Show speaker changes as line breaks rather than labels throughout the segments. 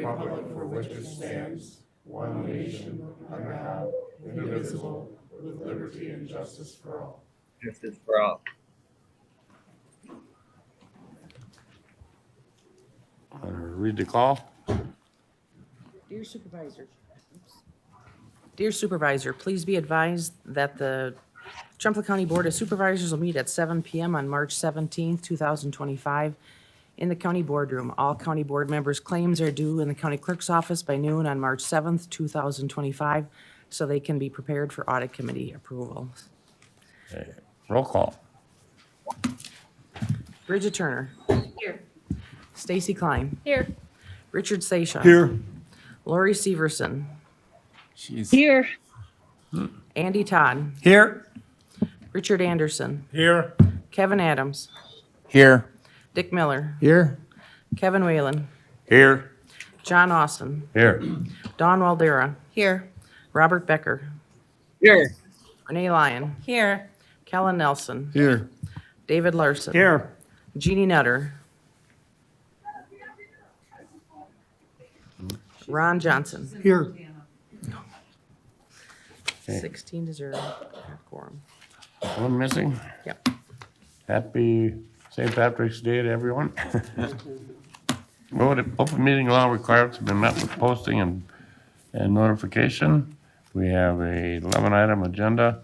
republic for which it stands, one nation, under God, indivisible, with liberty and justice for all.
Justice for all.
Read the call.
Dear Supervisor, Dear Supervisor, please be advised that the Trempealeau County Board of Supervisors will meet at 7 p.m. on March 17th, 2025 in the county boardroom. All county board members' claims are due in the county clerk's office by noon on March 7th, 2025, so they can be prepared for audit committee approval.
Okay. Roll call.
Bridget Turner.
Here.
Stacy Klein.
Here.
Richard Seisha.
Here.
Lori Severson.
Here.
Andy Todd.
Here.
Richard Anderson.
Here.
Kevin Adams.
Here.
Dick Miller.
Here.
Kevin Whalen.
Here.
John Austin.
Here.
Dawn Waldera.
Here.
Robert Becker.
Here.
Renee Lyon.
Here.
Kellen Nelson.
Here.
David Larson.
Here.
Jeannie Nutter. Ron Johnson.
Here.
16-0. Half quorum.
One missing.
Yep.
Happy St. Patrick's Day to everyone. Well, the open meeting law requirements have been met with posting and notification. We have a 11-item agenda.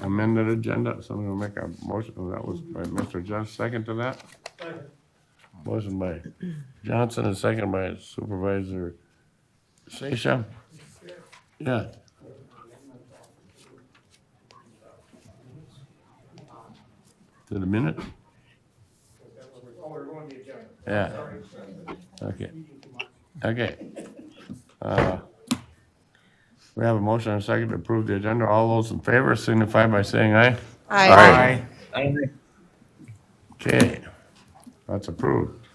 Amended agenda. Someone will make a motion. That was by Mr. Johnson. Second to that? Motion by Johnson and second by Supervisor Seisha. Yeah. To the minute? Yeah. Okay. Okay. We have a motion and a second to approve the agenda. All those in favor signify by saying aye.
Aye.
Aye.
Okay. That's approved.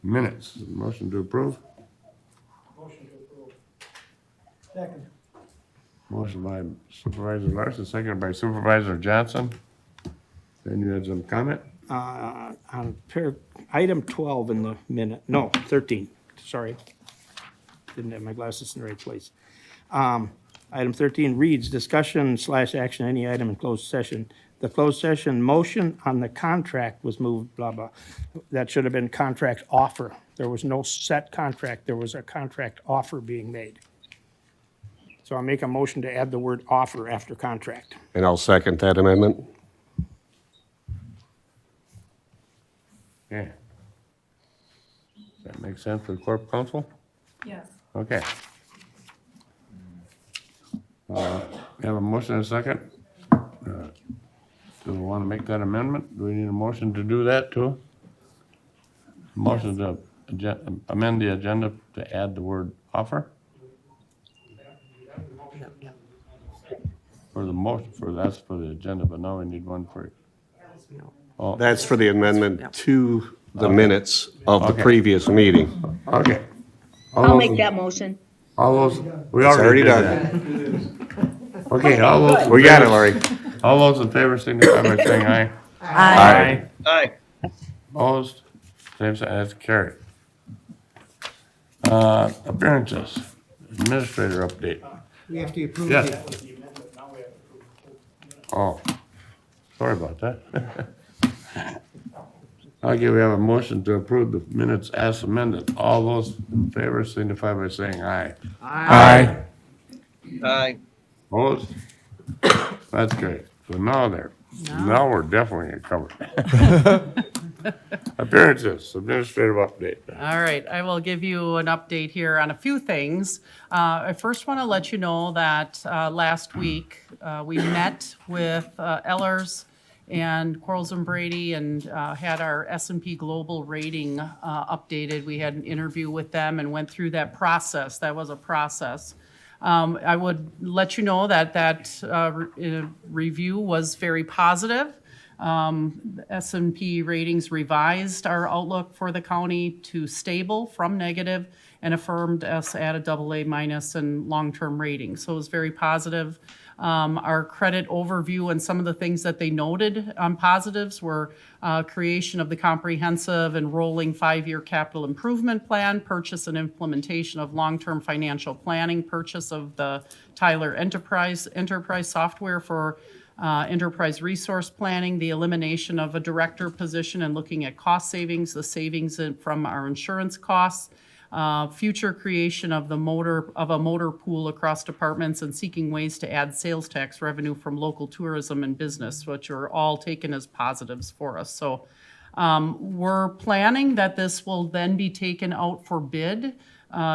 Minutes. Motion to approve?
Second.
Motion by Supervisor Larson, seconded by Supervisor Johnson. Then you had some comment?
On item 12 in the minute, no, 13, sorry. Didn't have my glasses in the right place. Item 13 reads, discussion/action, any item in closed session. The closed session motion on the contract was moved, blah, blah. That should have been contract offer. There was no set contract. There was a contract offer being made. So I'll make a motion to add the word offer after contract.
And I'll second that amendment.
Okay. Does that make sense for the corp council?
Yes.
Okay. We have a motion and a second. Do we want to make that amendment? Do we need a motion to do that too? Motion to amend the agenda to add the word offer?
Yep, yep.
For the motion, that's for the agenda, but now we need one for,
No.
oh,
That's for the amendment
Yep.
to the minutes of the
Okay.
previous meeting.
okay. All
I'll
those-
make that motion.
All those, we
It's
already
already
did
done.
that. Okay, all those.
We got it, Lori.
All those in favor signify by saying aye.
Aye.
Aye.
Opposed? Same sign, that's carried. Appearances, administrator update.
We have to approve
Yes. Oh, sorry about that. Okay, we have a motion to approve the minutes as amended. All those in favor signify by saying aye.
Aye.
Aye.
Opposed? That's great. So now we're definitely covered. Appearances, administrative update.
All right, I will give you an update here on a few things. I first want to let you know that last week, we met with Ellers and Quarles and Brady and had our S&P Global rating updated. We had an interview with them and went through that process. That was a process. I would let you know that review was very positive. The S&P ratings revised our outlook for the county to stable from negative and affirmed us at a AA minus in long-term rating. So it was very positive. Our credit overview and some of the things that they noted on positives were creation of the comprehensive and rolling 5-year capital improvement plan, purchase and implementation of long-term financial planning, purchase of the Tyler enterprise software for enterprise resource planning, the elimination of a director position and looking at cost savings, the savings from our insurance costs, future creation of a motor pool across departments, and seeking ways to add sales tax revenue from local tourism and business, which are all taken as positives for us. So we're planning that this will then be taken out for bid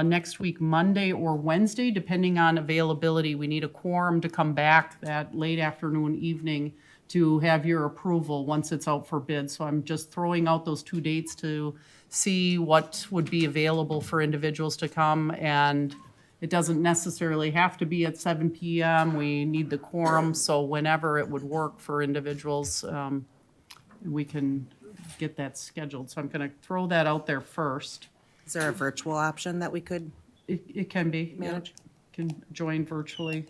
next week, Monday or Wednesday, depending on availability. We need a quorum to come back that late afternoon, evening to have your approval once it's out for bid. So I'm just throwing out those 2 dates to see what would be available for individuals to come. And it doesn't necessarily have to be at 7 PM. We need the quorum, so whenever it would work for individuals, we can get that scheduled. So I'm going to throw that out there first.
Is there a virtual option that we could
It can be.
manage?
Can join virtually.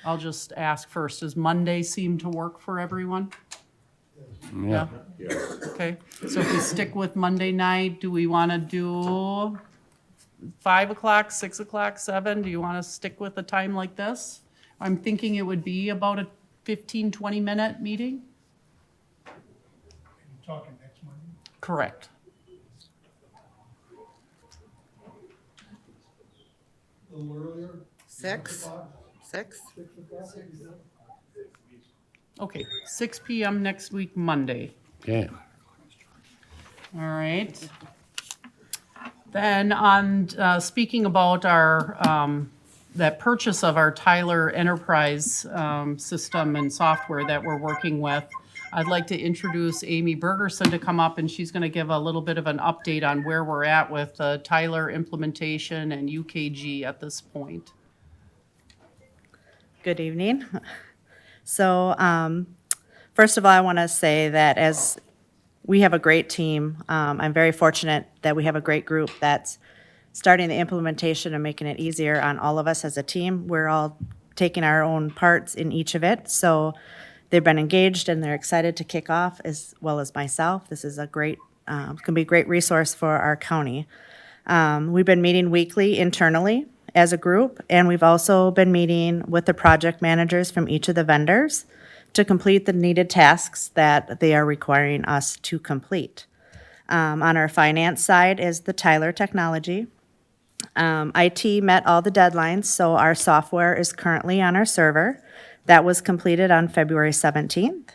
I'll just ask first, does Monday seem to work for everyone?
Yeah.
Okay, so if we stick with Monday night, do we want to do 5 o'clock, 6 o'clock, 7? Do you want to stick with a time like this? I'm thinking it would be about a 15, 20-minute meeting?
Talking next Monday.
Correct.
A little earlier.
6? 6?
Okay, 6 PM next week, Monday.
Okay.
All right. Then on, speaking about our, that purchase of our Tyler Enterprise system and software that we're working with, I'd like to introduce Amy Bergerson to come up, and she's going to give a little bit of an update on where we're at with the Tyler implementation and UKG at this point.
Good evening. So, first of all, I want to say that as we have a great team, I'm very fortunate that we have a great group that's starting the implementation and making it easier on all of us as a team. We're all taking our own parts in each of it. So they've been engaged and they're excited to kick off, as well as myself. This is a great, can be a great resource for our county. We've been meeting weekly internally as a group, and we've also been meeting with the project managers from each of the vendors to complete the needed tasks that they are requiring us to complete. On our finance side is the Tyler technology. IT met all the deadlines, so our software is currently on our server. That was completed on February 17th.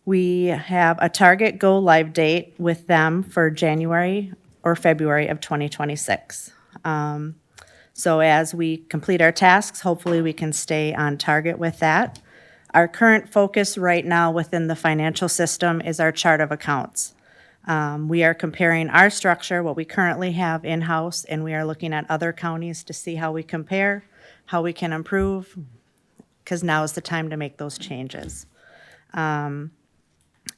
We have a target go live date with them for January or February of 2026. So as we complete our tasks, hopefully we can stay on target with that. Our current focus right now within the financial system is our chart of accounts. We are comparing our structure, what we currently have in-house, and we are looking at other counties to see how we compare, how we can improve, because now is the time to make those changes. And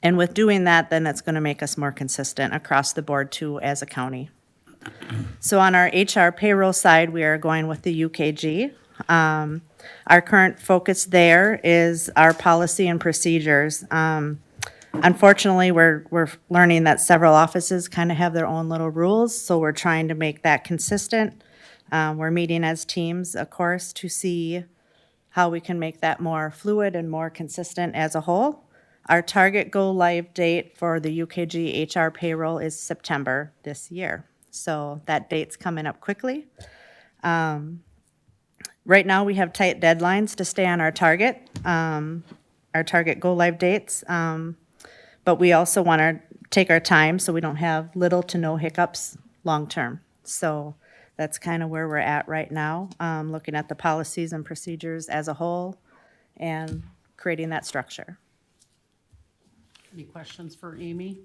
with doing that, then that's going to make us more consistent across the board too as a county. So on our HR payroll side, we are going with the UKG. Our current focus there is our policy and procedures. Unfortunately, we're learning that several offices kind of have their own little rules, so we're trying to make that consistent. We're meeting as teams, of course, to see how we can make that more fluid and more consistent as a whole. Our target go live date for the UKG HR payroll is September this year. So that date's coming up quickly. Right now, we have tight deadlines to stay on our target go live dates. But we also want to take our time so we don't have little to no hiccups long-term. So that's kind of where we're at right now, looking at the policies and procedures as a whole and creating that structure.
Any questions for Amy?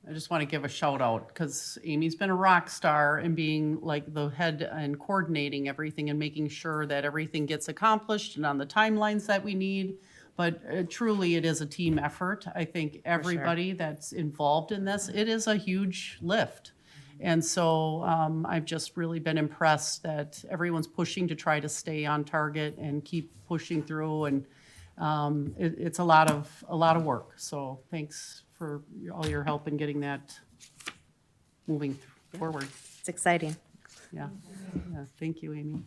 I just want to give a shout out because Amy's been a rock star in being like the head and coordinating everything and making sure that everything gets accomplished and on the timelines that we need. But truly, it is a team effort. I think everybody that's involved in this, it is a huge lift. And so I've just really been impressed that everyone's pushing to try to stay on target and keep pushing through. And it's a lot of work. So thanks for all your help in getting that moving forward.
It's exciting.
Yeah, thank you, Amy.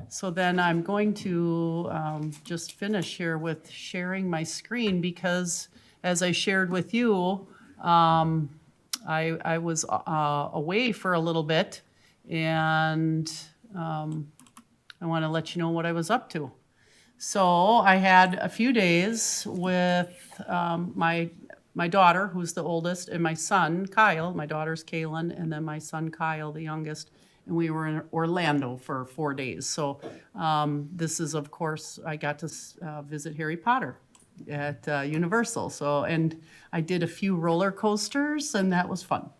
So then I'm going to just finish here with sharing my screen because as I shared with you, I was away for a little bit and I want to let you know what I was up to. So I had a few days with my daughter, who's the oldest, and my son, Kyle. My daughter's Kaylin, and then my son, Kyle, the youngest. And we were in Orlando for 4 days. So this is, of course, I got to visit Harry Potter at Universal. So, and I did a few roller coasters, and that was fun.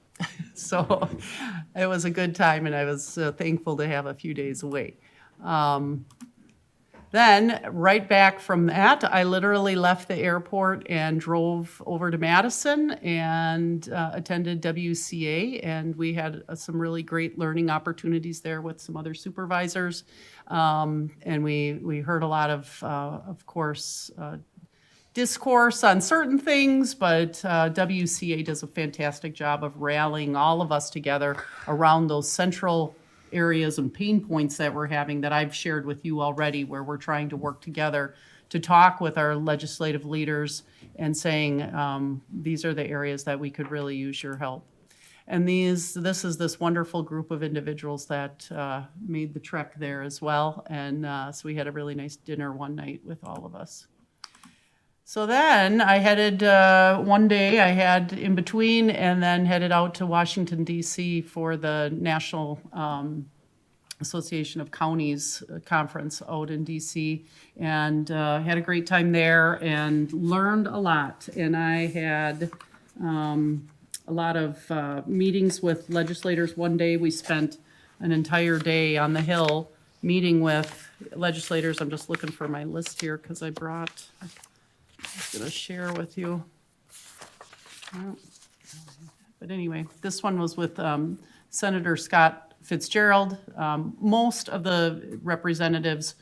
So it was a good time, and I was thankful to have a few days away. Then, right back from that, I literally left the airport and drove over to Madison and attended WCA, and we had some really great learning opportunities there with some other supervisors. And we heard a lot of course, discourse on certain things, but WCA does a fantastic job of rallying all of us together around those central areas and pain points that we're having that I've shared with you already, where we're trying to work together to talk with our legislative leaders and saying, these are the areas that we could really use your help. And this is this wonderful group of individuals that made the trek there as well. And so we had a really nice dinner one night with all of us. So then I headed, one day I had in between and then headed out to Washington, D.C. for the National Association of Counties conference out in D.C. and had a great time there and learned a lot. And I had a lot of meetings with legislators. One day we spent an entire day on the Hill meeting with legislators. I'm just looking for my list here because I was going to share with you. But anyway, this one was with Senator Scott Fitzgerald. Most of the representatives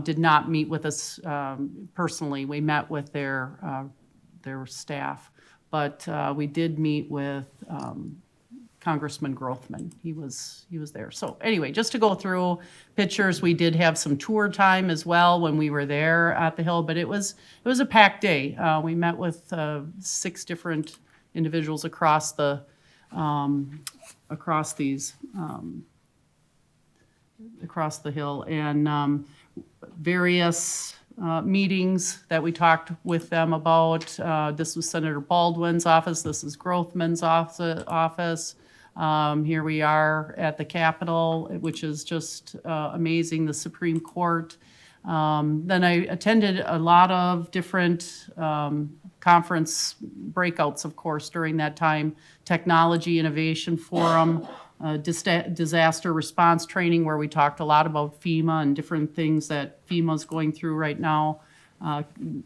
did not meet with us personally. We met with their staff, but we did meet with Congressman Grothman. He was there. So anyway, just to go through pictures, we did have some tour time as well when we were there at the Hill, but it was a packed day. We met with 6 different individuals across the Hill, and various meetings that we talked with them about. This was Senator Baldwin's office. This is Grothman's office. Here we are at the Capitol, which is just amazing, the Supreme Court. Then I attended a lot of different conference breakouts, of course, during that time. Technology Innovation Forum, disaster response training, where we talked a lot about FEMA and different things that FEMA is going through right now.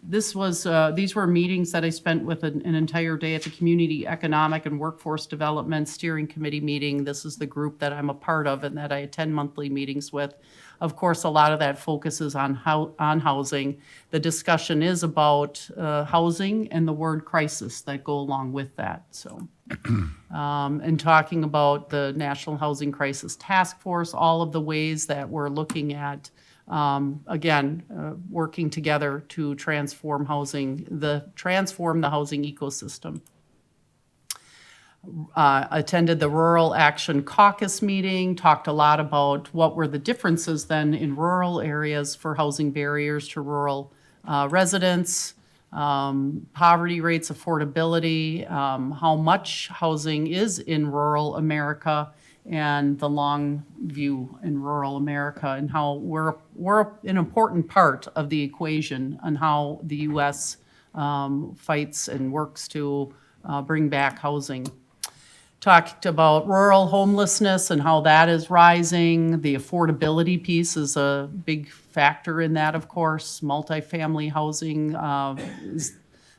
These were meetings that I spent with an entire day at the Community Economic and Workforce Development Steering Committee meeting. This is the group that I'm a part of and that I attend monthly meetings with. Of course, a lot of that focuses on housing. The discussion is about housing and the word crisis that go along with that. So, and talking about the National Housing Crisis Task Force, all of the ways that we're looking at working together to transform the housing ecosystem. Attended the Rural Action Caucus meeting, talked a lot about what were the differences then in rural areas for housing barriers to rural residents, poverty rates, affordability, how much housing is in rural America, and the long view in rural America, and how we're an important part of the equation on how the U.S. Fights and works to bring back housing. talked about rural homelessness and how that is rising. The affordability piece is a big factor in that, of course. Multifamily housing is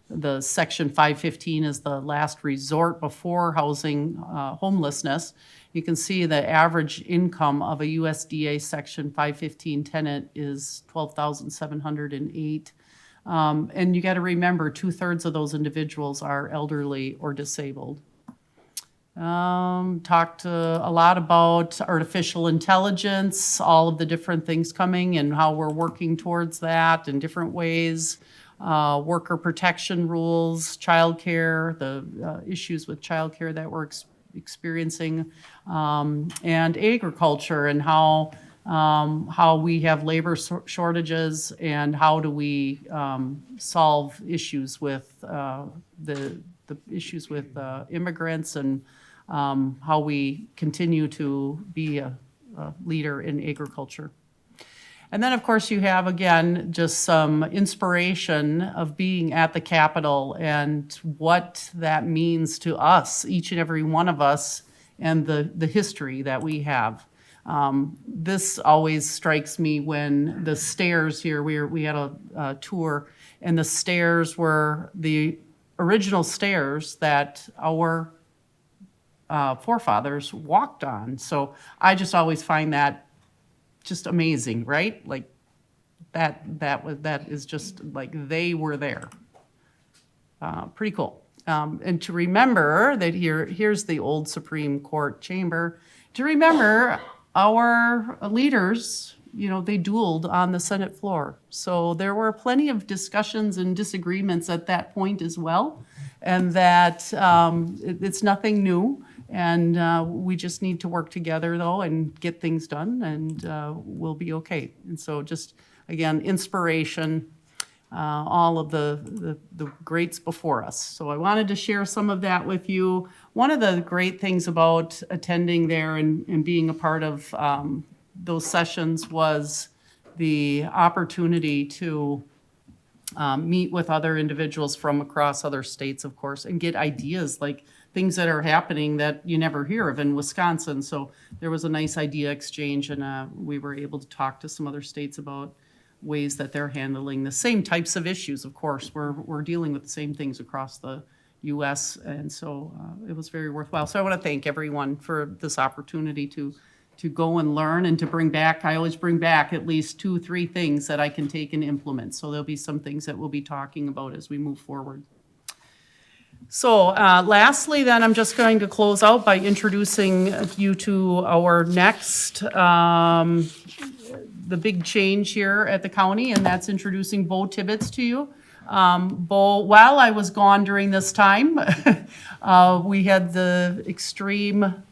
the Section 515 is the last resort before housing homelessness. You can see the average income of a USDA Section 515 tenant is $12,708. And you got to remember, 2/3 of those individuals are elderly or disabled. Talked a lot about artificial intelligence, all of the different things coming and how we're working towards that in different ways. Worker protection rules, childcare, the issues with childcare that we're experiencing, and agriculture and how we have labor shortages and how do we solve issues with the issues with immigrants and how we continue to be a leader in agriculture. And then, of course, you have, again, just some inspiration of being at the Capitol and what that means to us, each and every one of us, and the history that we have. This always strikes me when the stairs here, we had a tour, and the stairs were the original stairs that our forefathers walked on. So I just always find that just amazing, right? Like that is just like they were there. Pretty cool. And to remember that here's the old Supreme Court chamber. To remember our leaders, they dueled on the Senate floor. So there were plenty of discussions and disagreements at that point as well. And that it's nothing new. And we just need to work together, though, and get things done, and we'll be okay. And so just, again, inspiration, all of the greats before us. So I wanted to share some of that with you. One of the great things about attending there and being a part of those sessions was the opportunity to meet with other individuals from across other states, of course, and get ideas like things that are happening that you never hear of in Wisconsin. So there was a nice idea exchange, and we were able to talk to some other states about ways that they're handling the same types of issues. Of course, we're dealing with the same things across the U.S., and so it was very worthwhile. So I want to thank everyone for this opportunity to go and learn and to bring back. I always bring back at least 2-3 things that I can take and implement. So there'll be some things that we'll be talking about as we move forward. So lastly, then, I'm just going to close out by introducing you to our next, the big change here at the county, and that's introducing Bo Tibbetts to you. Bo, while I was gone during this time, we had the extreme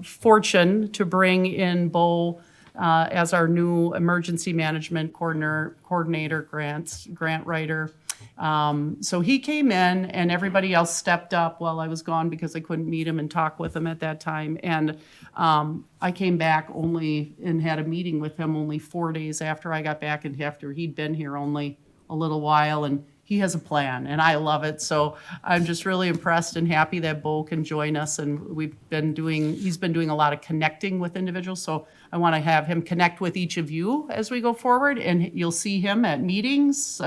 fortune to bring in Bo as our new emergency management coordinator, grant writer. So he came in and everybody else stepped up while I was gone because I couldn't meet him and talk with him at that time. And I came back only and had a meeting with him only 4 days after I got back and after he'd been here only a little while. And he has a plan and I love it. So I'm just really impressed and happy that Bo can join us. And he's been doing a lot of connecting with individuals. So I want to have him connect with each of you as we go forward. And you'll see him at meetings,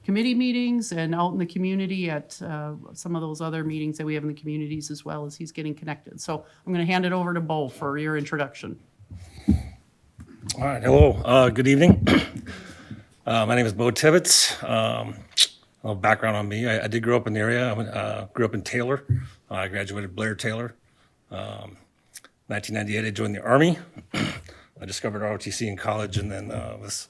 committee meetings, and out in the community at some of those other meetings that we have in the communities as well as he's getting connected. So I'm going to hand it over to Bo for your introduction.
All right, hello, good evening. My name is Bo Tibbetts. A little background on me. I did grow up in the area. I grew up in Taylor. I graduated Blair Taylor. 1998, I joined the Army. I discovered ROTC in college and then was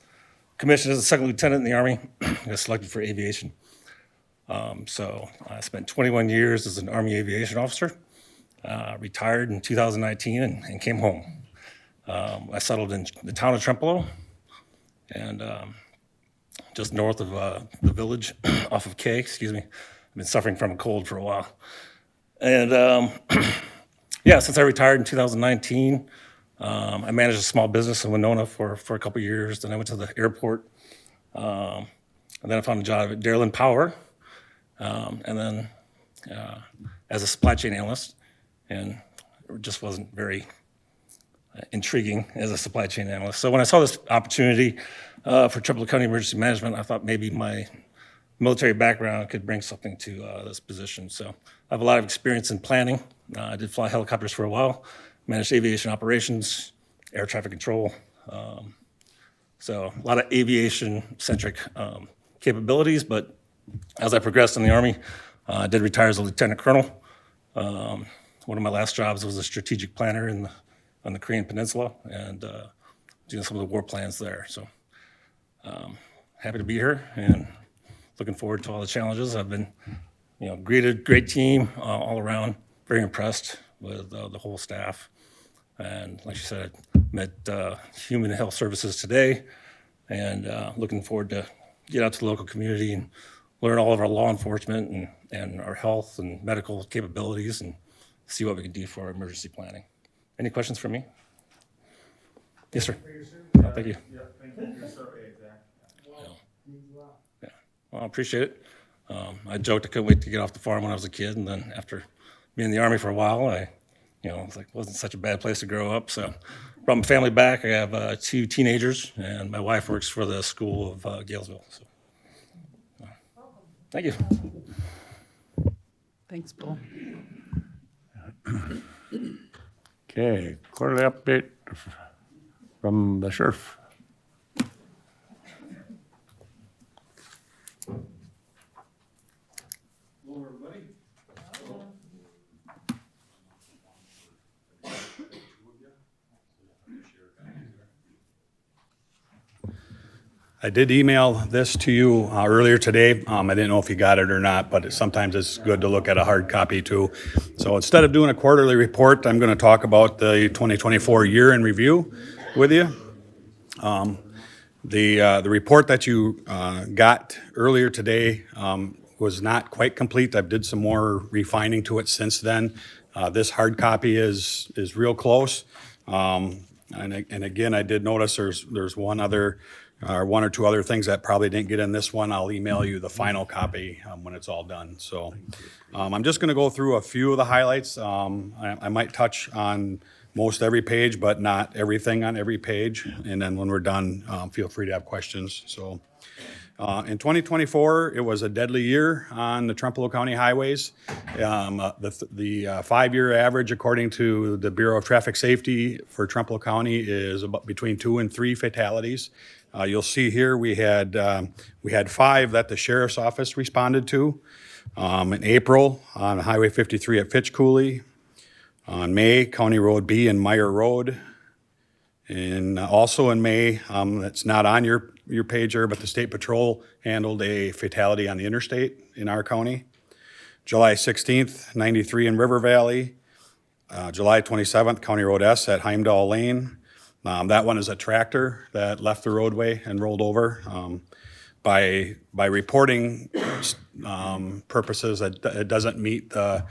commissioned as a second lieutenant in the Army. I got selected for aviation. So I spent 21 years as an Army aviation officer. Retired in 2019 and came home. I settled in the town of Trempealeau and just north of the village off of K, excuse me. I've been suffering from a cold for a while. And yeah, since I retired in 2019, I managed a small business in Winona for a couple of years. Then I went to the airport. And then I found a job at Dairyland Power. And then as a supply chain analyst. and it just wasn't very intriguing as a supply chain analyst. So when I saw this opportunity for Trempealeau County Emergency Management, I thought maybe my military background could bring something to this position. So I have a lot of experience in planning. I did fly helicopters for a while, managed aviation operations, air traffic control. So a lot of aviation-centric capabilities, but as I progressed in the Army, I did retire as a lieutenant colonel. One of my last jobs was a strategic planner on the Korean Peninsula and doing some of the war plans there. So happy to be here and looking forward to all the challenges. I've been, greeted, great team all around, very impressed with the whole staff. And like you said, I met Human Health Services today and looking forward to get out to the local community and learn all of our law enforcement and our health and medical capabilities and see what we can do for our emergency planning. Any questions for me? Yes, sir. Thank you. Yeah. Well, I appreciate it. I joked I couldn't wait to get off the farm when I was a kid, and then after being in the Army for a while, it wasn't such a bad place to grow up. So brought my family back. I have 2 teenagers, and my wife works for the school of Galesville. So thank you.
Thanks, Bill.
Okay, quarterly update from the sheriff.
I did email this to you earlier today. I didn't know if you got it or not, but sometimes it's good to look at a hard copy too. So instead of doing a quarterly report, I'm going to talk about the 2024 year in review with you. The report that you got earlier today was not quite complete. I did some more refining to it since then. This hard copy is real close. And again, I did notice there's one or two other things that probably didn't get in this one. I'll email you the final copy when it's all done. So I'm just going to go through a few of the highlights. I might touch on most every page, but not everything on every page. And then when we're done, feel free to have questions. So in 2024, it was a deadly year on the Trempealeau County highways. The 5-year average, according to the Bureau of Traffic Safety for Trempealeau County, is about between 2 and 3 fatalities. You'll see here we had 5 that the sheriff's office responded to. In April, on Highway 53 at Fitch Cooley. On May, County Road B and Meyer Road. And also in May, that's not on your pager, but the State Patrol handled a fatality on the interstate in our county. July 16th, 93 in River Valley. July 27th, County Road S at Heimdall Lane. That one is a tractor that left the roadway and rolled over. By reporting purposes, it doesn't meet the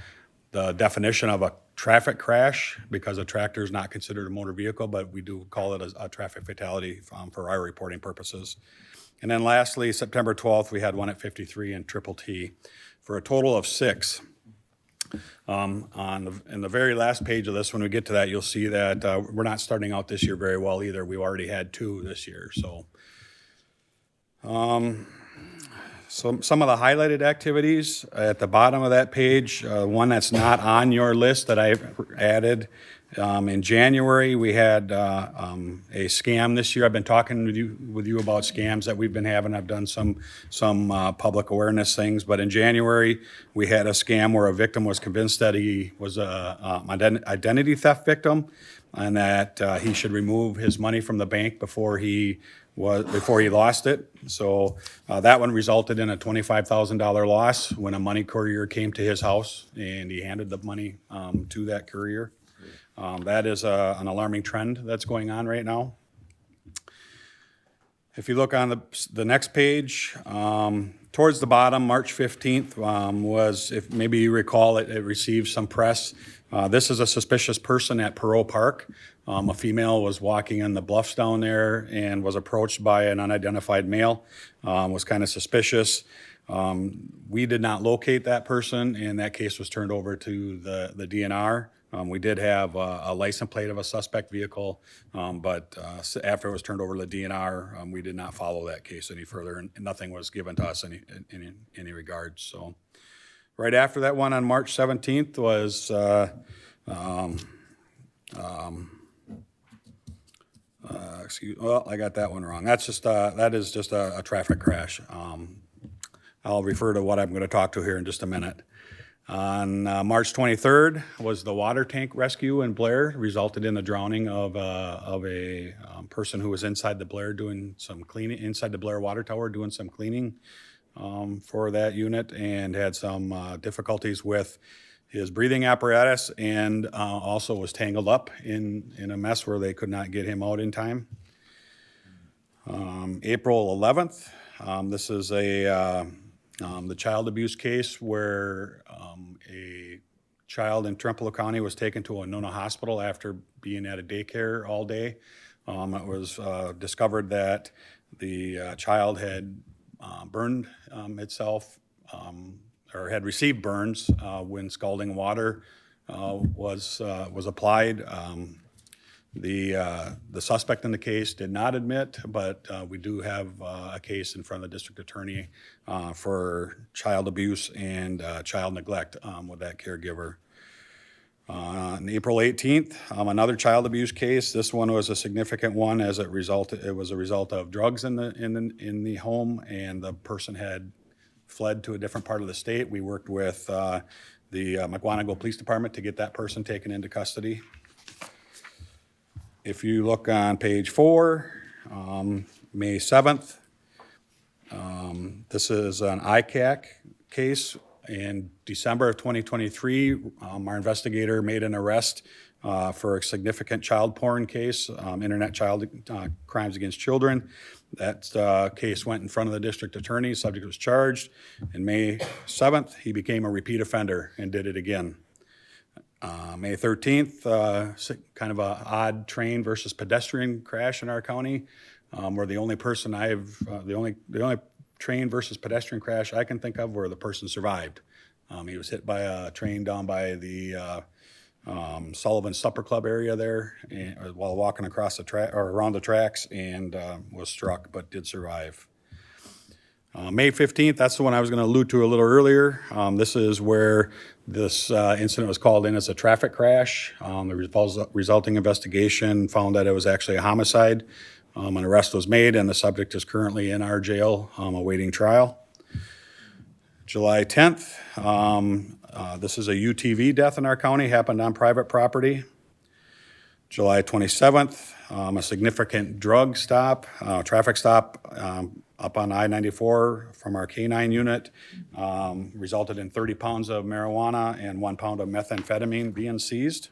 definition of a traffic crash because a tractor is not considered a motor vehicle, but we do call it a traffic fatality for our reporting purposes. And then lastly, September 12th, we had one at 53 and Triple T for a total of 6. In the very last page of this, when we get to that, you'll see that we're not starting out this year very well either. We've already had 2 this year. So some of the highlighted activities at the bottom of that page, one that's not on your list that I've added. In January, we had a scam this year. I've been talking with you about scams that we've been having. I've done some public awareness things, but in January, we had a scam where a victim was convinced that he was an identity theft victim and that he should remove his money from the bank before he lost it. So that one resulted in a $25,000 loss when a money courier came to his house and he handed the money to that courier. That is an alarming trend that's going on right now. If you look on the next page, towards the bottom, March 15th was, if maybe you recall, it received some press. This is a suspicious person at Perot Park. A female was walking in the bluffs down there and was approached by an unidentified male, was kind of suspicious. We did not locate that person, and that case was turned over to the DNR We did have a license plate of a suspect vehicle, but after it was turned over to the DNR, we did not follow that case any further, and nothing was given to us in any regards. So right after that one on March 17th was I got that one wrong. That is just a traffic crash. I'll refer to what I'm going to talk to here in just a minute. On March 23rd was the water tank rescue in Blair, resulted in the drowning of a person who was inside the Blair doing some cleaning, inside the Blair water tower doing some cleaning for that unit, and had some difficulties with his breathing apparatus, and also was tangled up in a mess where they could not get him out in time. April 11th, this is the child abuse case where a child in Trempealeau County was taken to a Nona hospital after being at a daycare all day. It was discovered that the child had burned itself or had received burns when scalding water was applied. The suspect in the case did not admit, but we do have a case in front of the district attorney for child abuse and child neglect with that caregiver. On April 18th, another child abuse case. This one was a significant one as it was a result of drugs in the home, and the person had fled to a different part of the state. We worked with the McWanago Police Department to get that person taken into custody. If you look on page 4, May 7th, this is an ICAC case. In December of 2023, our investigator made an arrest for a significant child porn case, internet child crimes against children. That case went in front of the district attorney. Subject was charged. In May 7th, he became a repeat offender and did it again. May 13th, kind of an odd train versus pedestrian crash in our county, where the only person the only train versus pedestrian crash I can think of where the person survived. He was hit by a train down by the Sullivan Supper Club area there while walking across the track or around the tracks, and was struck but did survive. May 15th, that's the one I was going to allude to a little earlier. This is where this incident was called in as a traffic crash. The resulting investigation found that it was actually a homicide. An arrest was made, and the subject is currently in our jail awaiting trial. July 10th, this is a UTV death in our county, happened on private property. July 27th, a significant drug stop, traffic stop up on I-94 from our K-9 unit, resulted in 30 pounds of marijuana and 1 pound of methamphetamine being seized.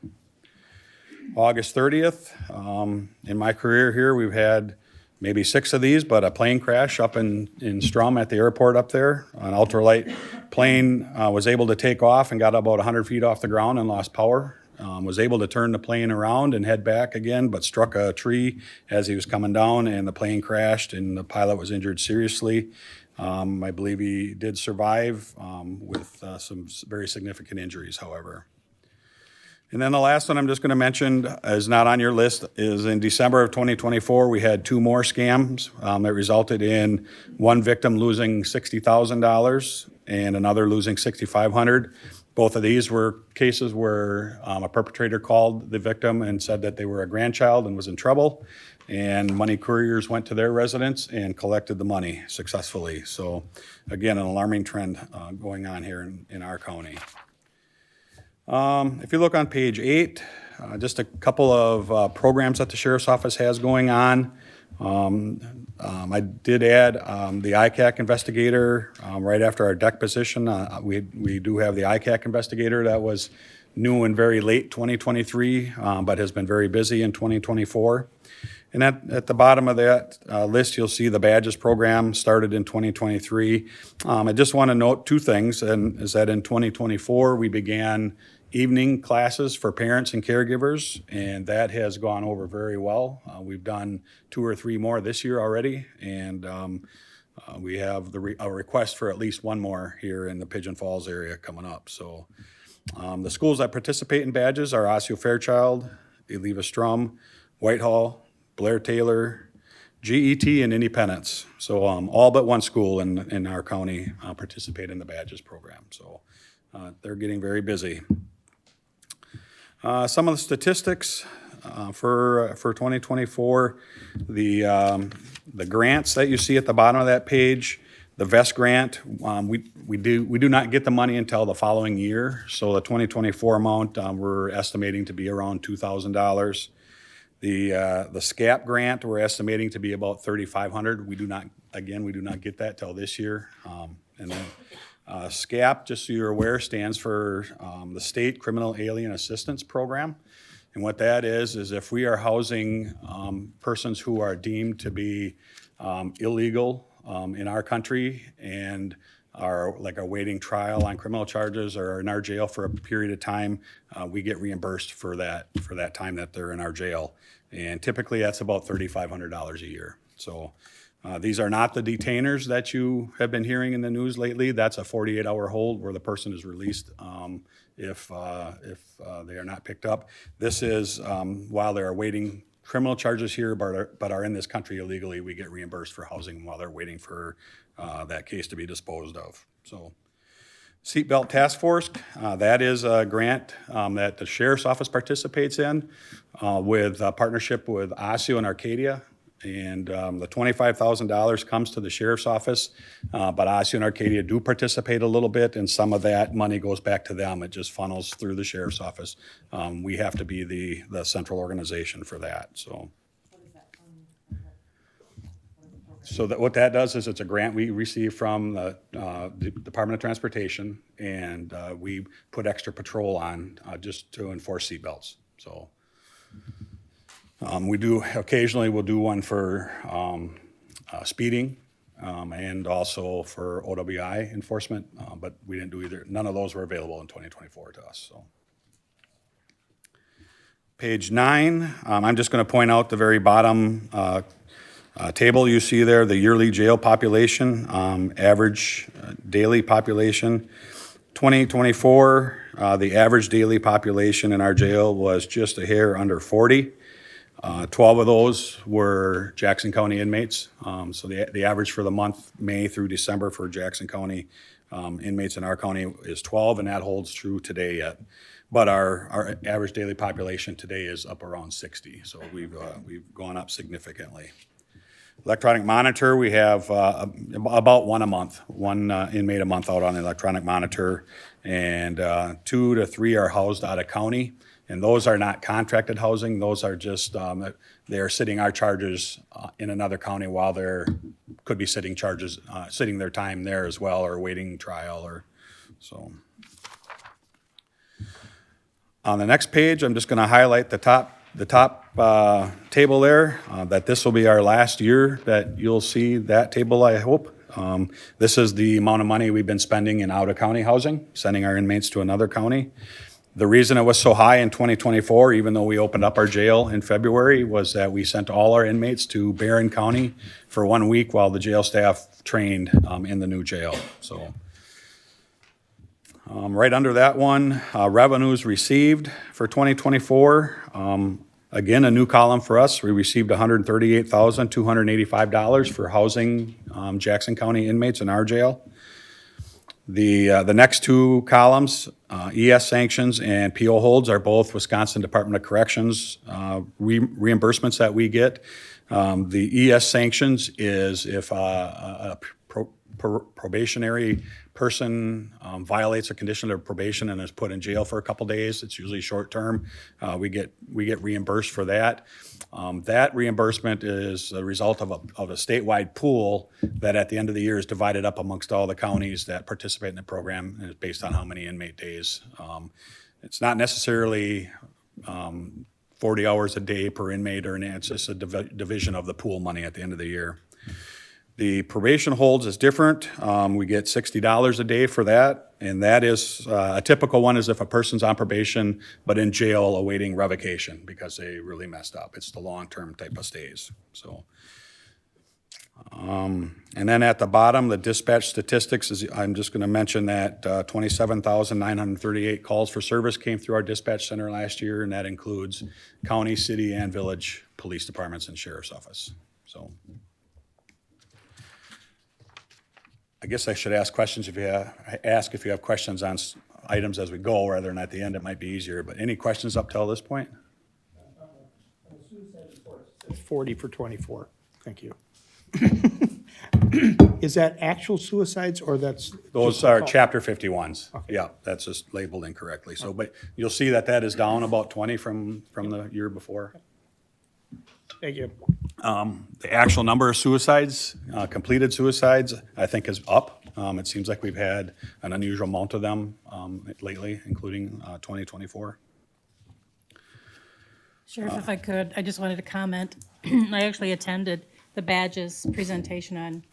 August 30th, in my career here, we've had maybe 6 of these, but a plane crash up in Strum at the airport up there. An ultralight plane was able to take off and got about 100 feet off the ground and lost power. Was able to turn the plane around and head back again, but struck a tree as he was coming down, and the plane crashed, and the pilot was injured seriously. I believe he did survive with some very significant injuries, however. And then the last one I'm just going to mention is not on your list, is in December of 2024, we had 2 more scams that resulted in one victim losing $60,000 and another losing $6,500. Both of these were cases where a perpetrator called the victim and said that they were a grandchild and was in trouble, and money couriers went to their residence and collected the money successfully. So again, an alarming trend going on here in our county. If you look on page 8, just a couple of programs that the Sheriff's Office has going on. I did add the ICAC investigator right after our deck position. We do have the ICAC investigator that was new and very late 2023, but has been very busy in 2024. And at the bottom of that list, you'll see the badges program started in 2023. I just want to note 2 things, and is that in 2024, we began evening classes for parents and caregivers, and that has gone over very well. We've done 2 or 3 more this year already, and we have a request for at least 1 more here in the Pigeon Falls area coming up. So The schools that participate in badges are Osseo Fairchild, Eleva Strum, Whitehall, Blair Taylor, GET, and Independence. So all but one school in our county participate in the badges program. So they're getting very busy. Some of the statistics for 2024, the grants that you see at the bottom of that page, the VEST grant, we do not get the money until the following year. So the 2024 amount, we're estimating to be around $2,000. The SCAP grant, we're estimating to be about $3,500. We do not get that till this year. And then SCAP, just so you're aware, stands for the State Criminal Alien Assistance Program. And what that is if we are housing persons who are deemed to be illegal in our country and are like awaiting trial on criminal charges or are in our jail for a period of time, we get reimbursed for that time that they're in our jail. And typically that's about $3,500 a year. So these are not the detainers that you have been hearing in the news lately. That's a 48-hour hold where the person is released if they are not picked up. This is while they're awaiting criminal charges here but are in this country illegally, we get reimbursed for housing while they're waiting for that case to be disposed of. So Seatbelt Task Force, that is a grant that the Sheriff's Office participates in with a partnership with Osseo and Arcadia. And the $25,000 comes to the Sheriff's Office, but Osseo and Arcadia do participate a little bit, and some of that money goes back to them. It just funnels through the Sheriff's Office. We have to be the central organization for that, so. So that what that does is it's a grant we receive from the Department of Transportation, and we put extra patrol on just to enforce seatbelts, so. We do, occasionally we'll do one for speeding and also for OWI enforcement, but we didn't do either. None of those were available in 2024 to us, so. Page 9, I'm just going to point out the very bottom table you see there, the yearly jail population, average daily population. 2024, the average daily population in our jail was just a hair under 40. 12 of those were Jackson County inmates. So the average for the month, May through December for Jackson County inmates in our county is 12, and that holds true today yet. But our average daily population today is up around 60, so we've gone up significantly. Electronic monitor, we have about one a month, one inmate a month out on the electronic monitor, and 2 to 3 are housed out of county. And those are not contracted housing. Those are just, they are sitting our charges in another county while they're, could be sitting charges, sitting their time there as well, or waiting trial, or so. On the next page, I'm just gonna highlight the top table there, that this will be our last year that you'll see that table, I hope. This is the amount of money we've been spending in out-of-county housing, sending our inmates to another county. The reason it was so high in 2024, even though we opened up our jail in February, was that we sent all our inmates to Barron County for 1 week while the jail staff trained in the new jail. So right under that one, revenues received for 2024. Again, a new column for us. We received $138,285 for housing Jackson County inmates in our jail. The next two columns, ES sanctions and PO holds, are both Wisconsin Department of Corrections reimbursements that we get. The ES sanctions is if a probationary person violates a condition of probation and is put in jail for a couple days. It's usually short term. We get reimbursed for that. That reimbursement is a result of a statewide pool that at the end of the year is divided up amongst all the counties that participate in the program, and it's based on how many inmate days. It's not necessarily 40 hours a day per inmate, or it's just a division of the pool money at the end of the year. The probation holds is different. We get $60 a day for that, and that is a typical one is if a person's on probation but in jail awaiting revocation because they really messed up. It's the long-term type of stays. So And then at the bottom, the dispatch statistics is, I'm just gonna mention that 27,938 calls for service came through our dispatch center last year, and that includes county, city, and village police departments and sheriff's office, so. I guess I should ask questions if you have questions on items as we go, rather than at the end, it might be easier, but any questions up till this point?
40 for 24. Thank you. Is that actual suicides or that's?
Those
just a
are
call?
chapter 51s. Yeah, that's just labeled incorrectly. So, but you'll see that that is down about 20 from the year before.
Thank you.
The actual number of suicides, completed suicides, I think is up. It seems like we've had an unusual amount of them lately, including 2024.
Sheriff, if I could, I just wanted to comment. I actually attended the badges presentation on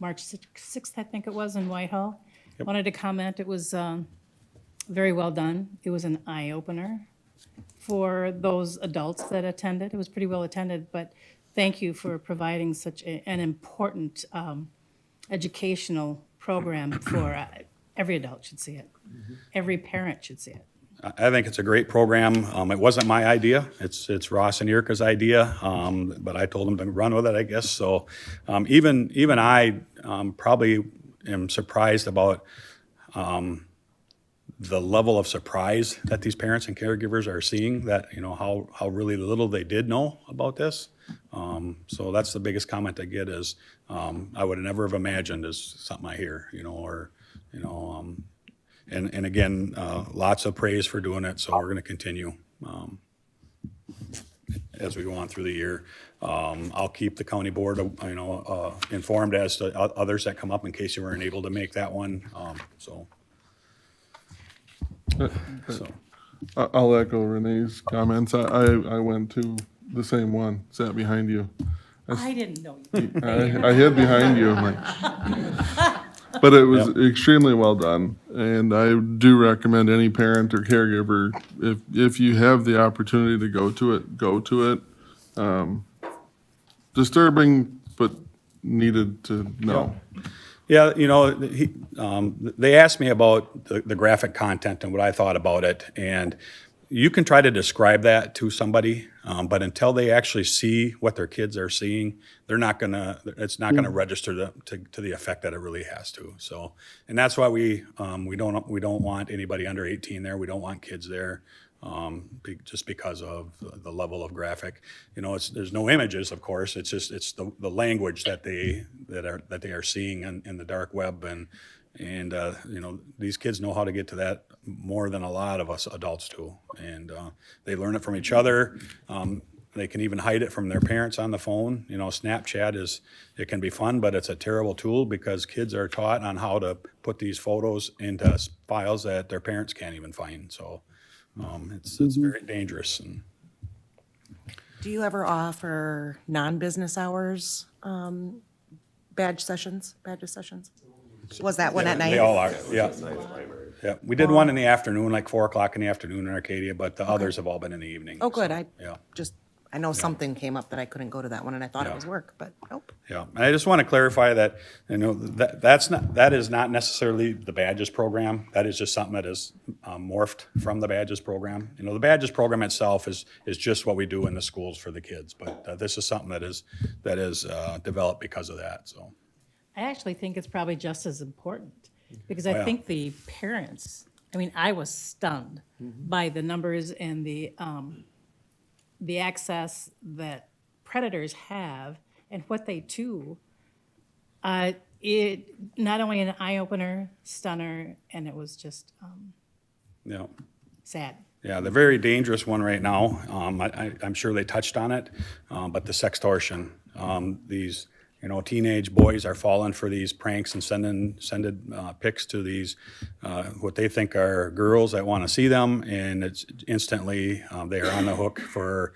March 6th, I think it was, in Whitehall.
Yep.
Wanted to comment, it was very well done. It was an eye-opener for those adults that attended. It was pretty well attended, but thank you for providing such an important educational program for every adult should see it. Every parent should see it.
I think it's a great program. It wasn't my idea. It's Ross and Yurka's idea, but I told them to run with it, I guess. So even I probably am surprised about the level of surprise that these parents and caregivers are seeing, that, you know, how really little they did know about this. So that's the biggest comment I get is, I would never have imagined is something I hear, you know, or, you know, and again, lots of praise for doing it, so we're gonna continue as we go on through the year. I'll keep the county board, you know, informed as to others that come up in case you weren't able to make that one, so.
I'll echo Renee's comments. I went to the same one, sat behind you.
I didn't know you.
I hid behind you. I'm like, but it was extremely well done, and I do recommend any parent or caregiver, if you have the opportunity to go to it, go to it. Disturbing, but needed to know.
Yeah, you know, they asked me about the graphic content and what I thought about it, and you can try to describe that to somebody, but until they actually see what their kids are seeing, it's not gonna register to the effect that it really has to. So, and that's why we don't want anybody under 18 there. We don't want kids there, just because of the level of graphic. You know, there's no images, of course. It's the language that they are seeing in the dark web, and you know, these kids know how to get to that more than a lot of us adults do, and they learn it from each other. They can even hide it from their parents on the phone. You know, Snapchat it can be fun, but it's a terrible tool because kids are taught on how to put these photos into files that their parents can't even find. So it's very dangerous. And
Do you ever offer non-business hours badges sessions? Was that one at night?
They all are, yeah. Yeah, we did one in the afternoon, like 4 o'clock in the afternoon in Arcadia, but the others have all been in the evening.
Oh, good.
Yeah.
I know something came up that I couldn't go to that one, and I thought it
Yeah.
was work, but nope.
Yeah, and I just want to clarify that, you know, that is not necessarily the Badges program. That is just something that is morphed from the Badges program. You know, the Badges program itself is just what we do in the schools for the kids, but this is something that is developed because of that, so.
I actually think it's probably just as important, because
Oh,
I
yeah.
think the parents, I mean, I was stunned by the numbers and the access that predators have and what they do. It not only an eye-opener, stunner, and it was just
Yeah.
sad.
Yeah, the very dangerous one right now, I'm sure they touched on it, but the sextortion. These, you know, teenage boys are falling for these pranks and sending pics to these, what they think are girls that want to see them, and it's instantly, they are on the hook for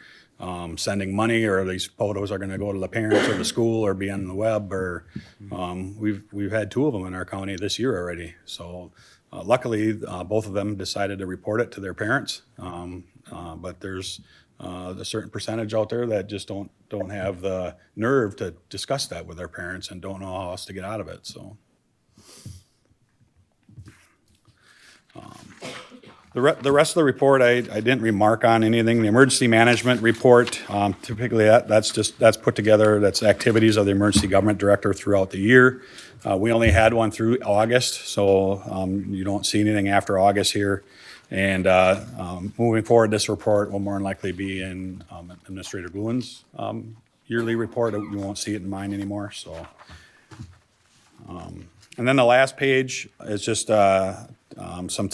sending money, or these photos are going to go to the parents or the school or be on the web, or we've had 2 of them in our county this year already. So luckily, both of them decided to report it to their parents, but there's a certain percentage out there that just don't have the nerve to discuss that with their parents and don't know how else to get out of it, so. The rest of the report, I didn't remark on anything. The emergency management report, typically that's put together, that's activities of the emergency government director throughout the year. We only had one through August, so you don't see anything after August here. And moving forward, this report will more than likely be in Administrator Gluin's yearly report. You won't see it in mine anymore, so. And then the last page is just some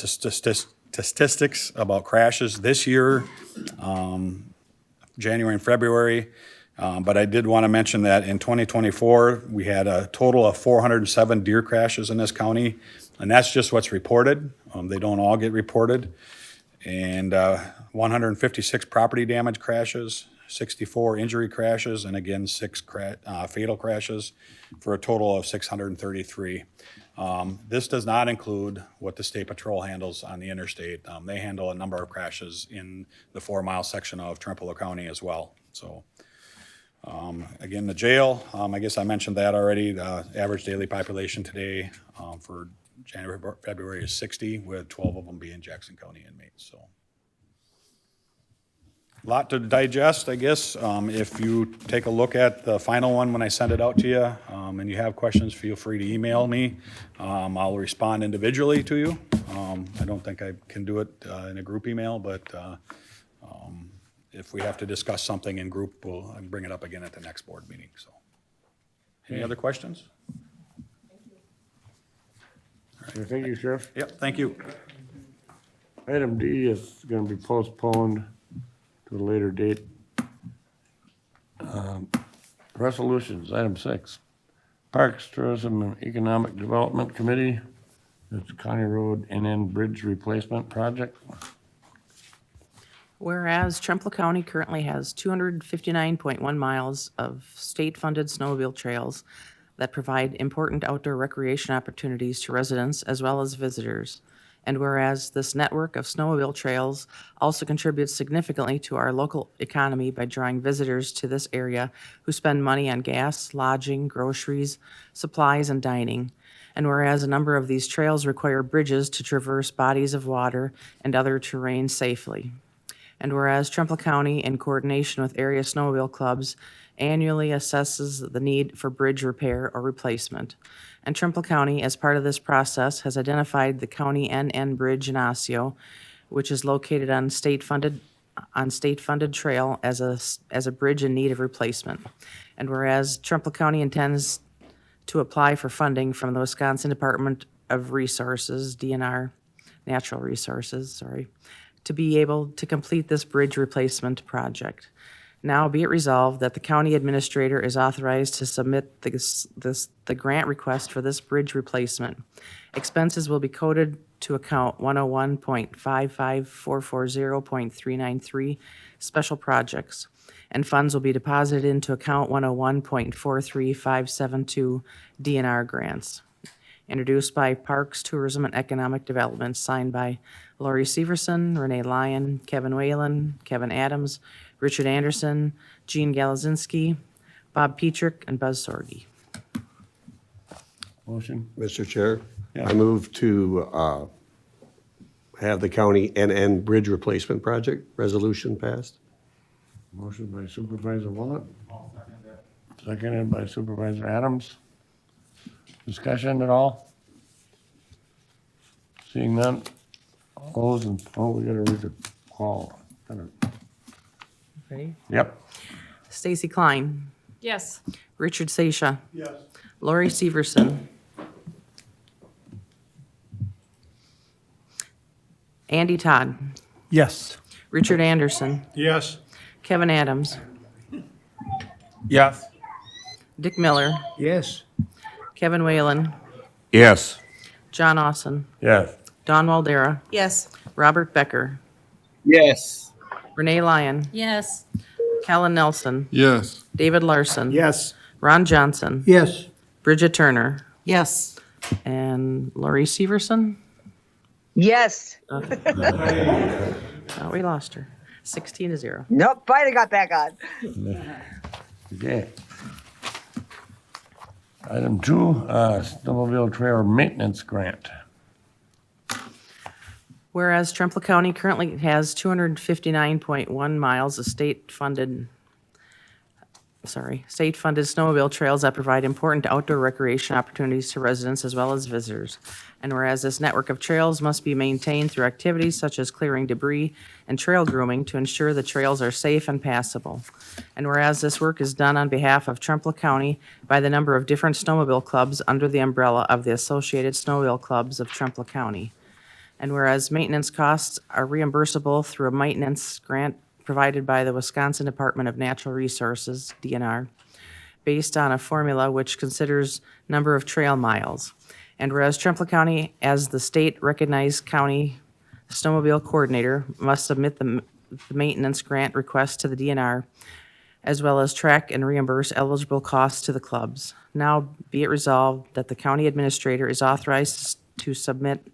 statistics about crashes this year, January and February. But I did want to mention that in 2024, we had a total of 407 deer crashes in this county, and that's just what's reported. They don't all get reported. And 156 property damage crashes, 64 injury crashes, and again, 6 fatal crashes for a total of 633. This does not include what the State Patrol handles on the interstate. They handle a number of crashes in the 4-mile section of Trempealeau County as well. So again, the jail, I guess I mentioned that already. The average daily population today for January, February is 60, with 12 of them being Jackson County inmates. So a lot to digest, I guess. If you take a look at the final one when I send it out to you, and you have questions, feel free to email me. I'll respond individually to you. I don't think I can do it in a group email, but if we have to discuss something in group, we'll bring it up again at the next board meeting. So, any other questions?
Thank you, Sheriff.
Yep, thank you.
Item D is going to be postponed to a later date. Resolutions, item 6. Parks, Tourism, and Economic Development Committee. It's County Road NN Bridge Replacement Project.
Whereas Trempealeau County currently has 259.1 miles of state-funded snowmobile trails that provide important outdoor recreation opportunities to residents as well as visitors. And whereas this network of snowmobile trails also contributes significantly to our local economy by drawing visitors to this area who spend money on gas, lodging, groceries, supplies, and dining. And whereas a number of these trails require bridges to traverse bodies of water and other terrain safely. And whereas Trempealeau County, in coordination with area snowmobile clubs, annually assesses the need for bridge repair or replacement. And Trempealeau County, as part of this process, has identified the County NN Bridge in Osseo, which is located on state-funded trail as a bridge in need of replacement. And whereas Trempealeau County intends to apply for funding from the Wisconsin Department of Resources, DNR, Natural Resources, sorry, to be able to complete this bridge replacement project. Now be it resolved that the county administrator is authorized to submit the grant request for this bridge replacement. Expenses will be coded to account 101.55440.393 special projects, and funds will be deposited into account 101.43572 DNR grants. Introduced by Parks, Tourism, and Economic Development, signed by Lori Severson, Renee Lyon, Kevin Whalen, Kevin Adams, Richard Anderson, Gene Galazinski, Bob Petrick, and Buzz Sorge.
Motion.
Mr. Chair,
Yeah.
I move to have the county NN Bridge Replacement Project resolution passed.
Motion by Supervisor Willett. Seconded by Supervisor Adams. Discussion at all? Seeing none. All those in, we gotta read the call.
Ready?
Yep.
Stacy Klein,
Yes.
Richard Seisha. Yes. Lori Severson. Andy Todd.
Yes.
Richard Anderson.
Yes.
Kevin Adams.
Yes.
Dick Miller.
Yes.
Kevin Whalen.
Yes.
John Austin.
Yes.
Don Waldera.
Yes.
Robert Becker.
Yes.
Renee Lyon.
Yes.
Callan Nelson.
Yes.
David Larson.
Yes.
Ron Johnson.
Yes.
Bridget Turner.
Yes.
And Lori Severson.
Yes.
Oh, we lost her. 16-0.
Nope, finally got back on.
Okay. Item 2, snowmobile trail maintenance grant.
Whereas Trempealeau County currently has 259.1 miles of state-funded snowmobile trails that provide important outdoor recreation opportunities to residents as well as visitors. And whereas this network of trails must be maintained through activities such as clearing debris and trail grooming to ensure the trails are safe and passable. And whereas this work is done on behalf of Trempealeau County by the number of different snowmobile clubs under the umbrella of the Associated Snowmobile Clubs of Trempealeau County. And whereas maintenance costs are reimbursable through a maintenance grant provided by the Wisconsin Department of Natural Resources, DNR, based on a formula which considers number of trail miles. And whereas Trempealeau County, as the state-recognized county snowmobile coordinator, must submit the maintenance grant request to the DNR, as well as track and reimburse eligible costs to the clubs. Now be it resolved that the county administrator is authorized to submit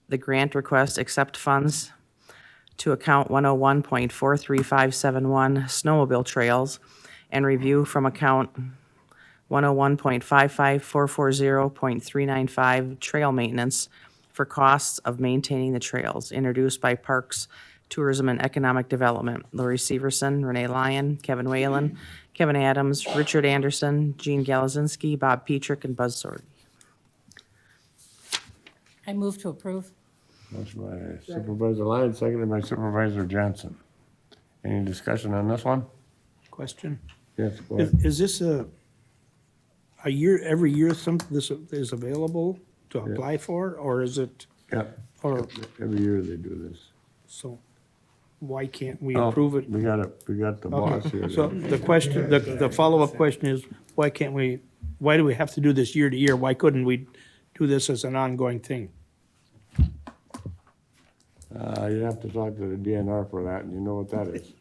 the grant request, accept funds to account 101.43571 snowmobile trails, and review from account 101.55440.395 trail maintenance for costs of maintaining the trails, introduced by Parks, Tourism, and Economic Development. Lori Severson, Renee Lyon, Kevin Whalen, Kevin Adams, Richard Anderson, Gene Galazinski, Bob Petrick, and Buzz Sorg.
I move to approve.
Motion by Supervisor Lyon, seconded by Supervisor Johnson. Any discussion on this one?
Question?
Yes, go ahead.
Is this a year, every year this is available to apply for, or is it,
Yeah,
or,
every year they do this.
so why can't we
Oh,
approve it?
We got the boss
Okay,
here.
so the question, the follow-up question is, why do we have to do this year to year? Why couldn't we do this as an ongoing thing?
You have to talk to the DNR for that, and you know what that is.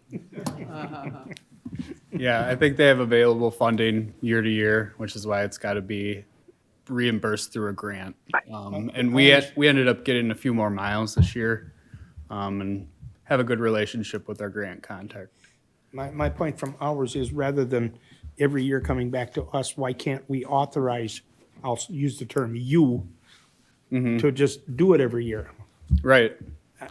Yeah, I think they have available funding year to year, which is why it's got to be reimbursed through a grant. And we ended up getting a few more miles this year, and have a good relationship with our grant contact.
My point from ours is, rather than every year coming back to us, why can't we authorize, I'll use the term you, to just do it every year?
Right.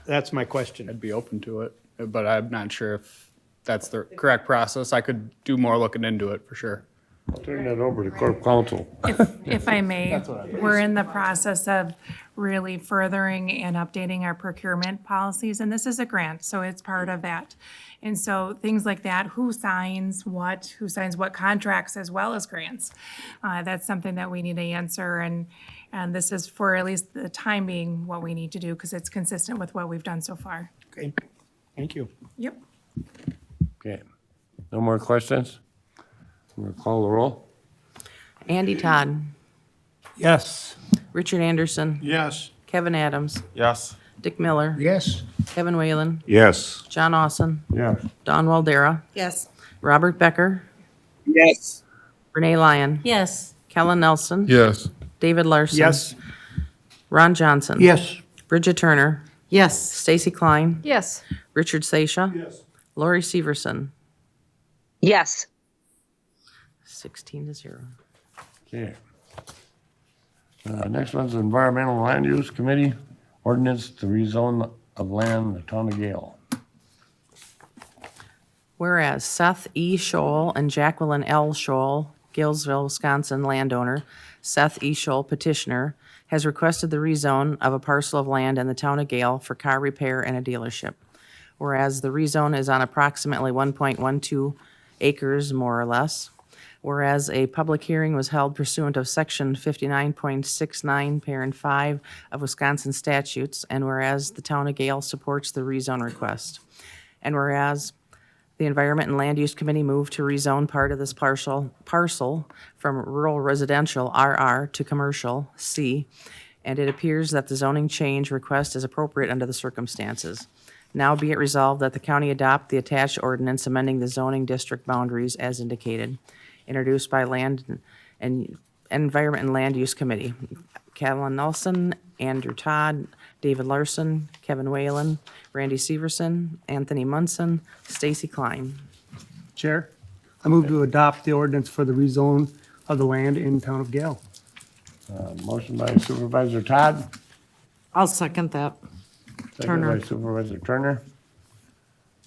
That's my question.
I'd be open to it, but I'm not sure if that's the correct process. I could do more looking into it for sure.
I'll turn that over to Corp Counsel.
If I may, we're in the process of really furthering and updating our procurement policies, and this is a grant, so it's part of that. And so things like that, who signs what contracts as well as grants, that's something that we need to answer, and this is for at least the time being what we need to do, because it's consistent with what we've done so far.
Okay, thank you.
Yep.
Okay. No more questions? I'm gonna call the roll.
Andy Todd,
Yes.
Richard Anderson,
Yes.
Kevin Adams,
Yes.
Dick Miller,
Yes.
Kevin Whalen,
Yes.
John Austin,
Yes.
Don Waldera,
Yes.
Robert Becker,
Yes.
Renee Lyon,
Yes.
Kellen Nelson,
Yes.
David Larson.
Yes.
Ron Johnson.
Yes.
Bridget Turner,
Yes.
Stacy Klein,
Yes.
Richard Seisha,
Yes.
Lori Severson,
Yes.
16-0.
Okay. Next one's Environmental Land Use Committee, ordinance to rezone of land in the town of Gale.
Whereas Seth E. Scholl and Jacqueline L. Scholl, Galesville, Wisconsin landowner, Seth E. Scholl petitioner, has requested the rezone of a parcel of land in the town of Gale for car repair and a dealership. Whereas the rezone is on approximately 1.12 acres, more or less. Whereas a public hearing was held pursuant of section 59.69, parent 5 of Wisconsin statutes, and whereas the town of Gale supports the rezone request. And whereas the Environment and Land Use Committee moved to rezone part of this parcel from rural residential, RR, to commercial, C, and it appears that the zoning change request is appropriate under the circumstances. Now be it resolved that the county adopt the attached ordinance amending the zoning district boundaries as indicated, introduced by Land and Environment and Land Use Committee. Callan Nelson, Andrew Todd, David Larson, Kevin Whalen, Randy Severson, Anthony Munson, Stacy Klein.
Chair, I move to adopt the ordinance for the rezone of the land in town of Gale.
Motion by Supervisor Todd,
I'll second that.
second by Supervisor Turner.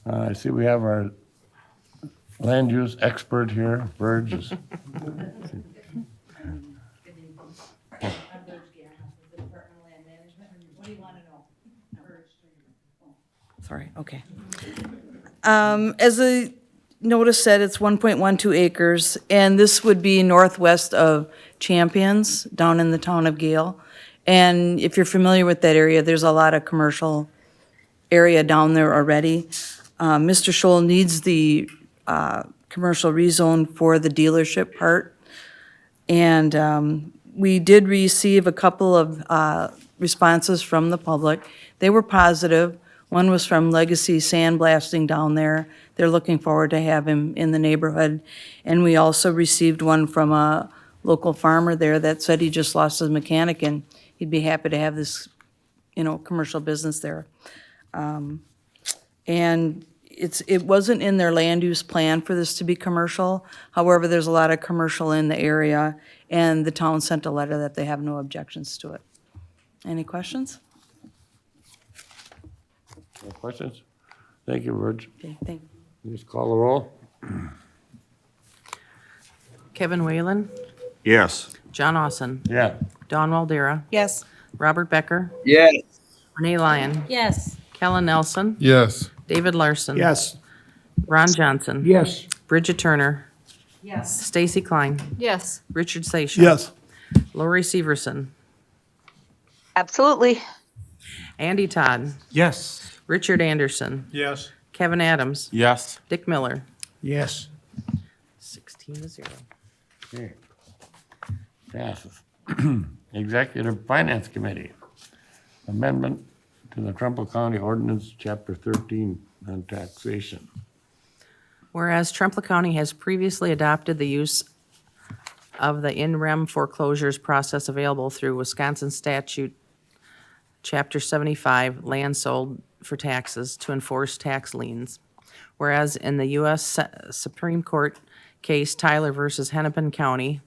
I see we have our land use expert here, Burgess.
Sorry, okay.
As the notice said, it's 1.12 acres, and this would be northwest of Champions, down in the town of Gale. And if you're familiar with that area, there's a lot of commercial area down there already. Mr. Scholl needs the commercial rezone for the dealership part. And we did receive a couple of responses from the public. They were positive. One was from Legacy Sandblasting down there. They're looking forward to have him in the neighborhood. And we also received one from a local farmer there that said he just lost his mechanic and he'd be happy to have this, commercial business there. And it wasn't in their land use plan for this to be commercial. However, there's a lot of commercial in the area, and the town sent a letter that they have no objections to it. Any questions?
No questions? Thank you, Burge.
Okay, thank you.
Just call the roll.
Kevin Whalen,
Yes.
John Austin,
Yeah.
Dawn Waldera,
Yes.
Robert Becker,
Yes.
Renee Lyon,
Yes.
Kellen Nelson,
Yes.
David Larson.
Yes.
Ron Johnson.
Yes.
Bridget Turner,
Yes.
Stacy Klein,
Yes.
Richard Seixas.
Yes.
Lori Severson,
Absolutely.
Andy Todd,
Yes.
Richard Anderson,
Yes.
Kevin Adams,
Yes.
Dick Miller,
Yes.
16-0.
Okay. Passes. Executive Finance Committee. Amendment to the Trumbull County Ordinance, Chapter 13 on taxation.
Whereas Trempealeau County has previously adopted the use of the in rem foreclosures process available through Wisconsin statute, Chapter 75, land sold for taxes to enforce tax liens. Whereas in the U.S. Supreme Court case Tyler versus Hennepin County,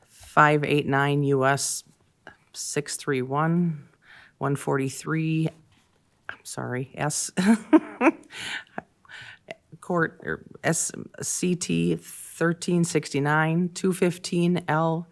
589 U.S. 631, 143, S. Court, or SCT 1369, 215 L,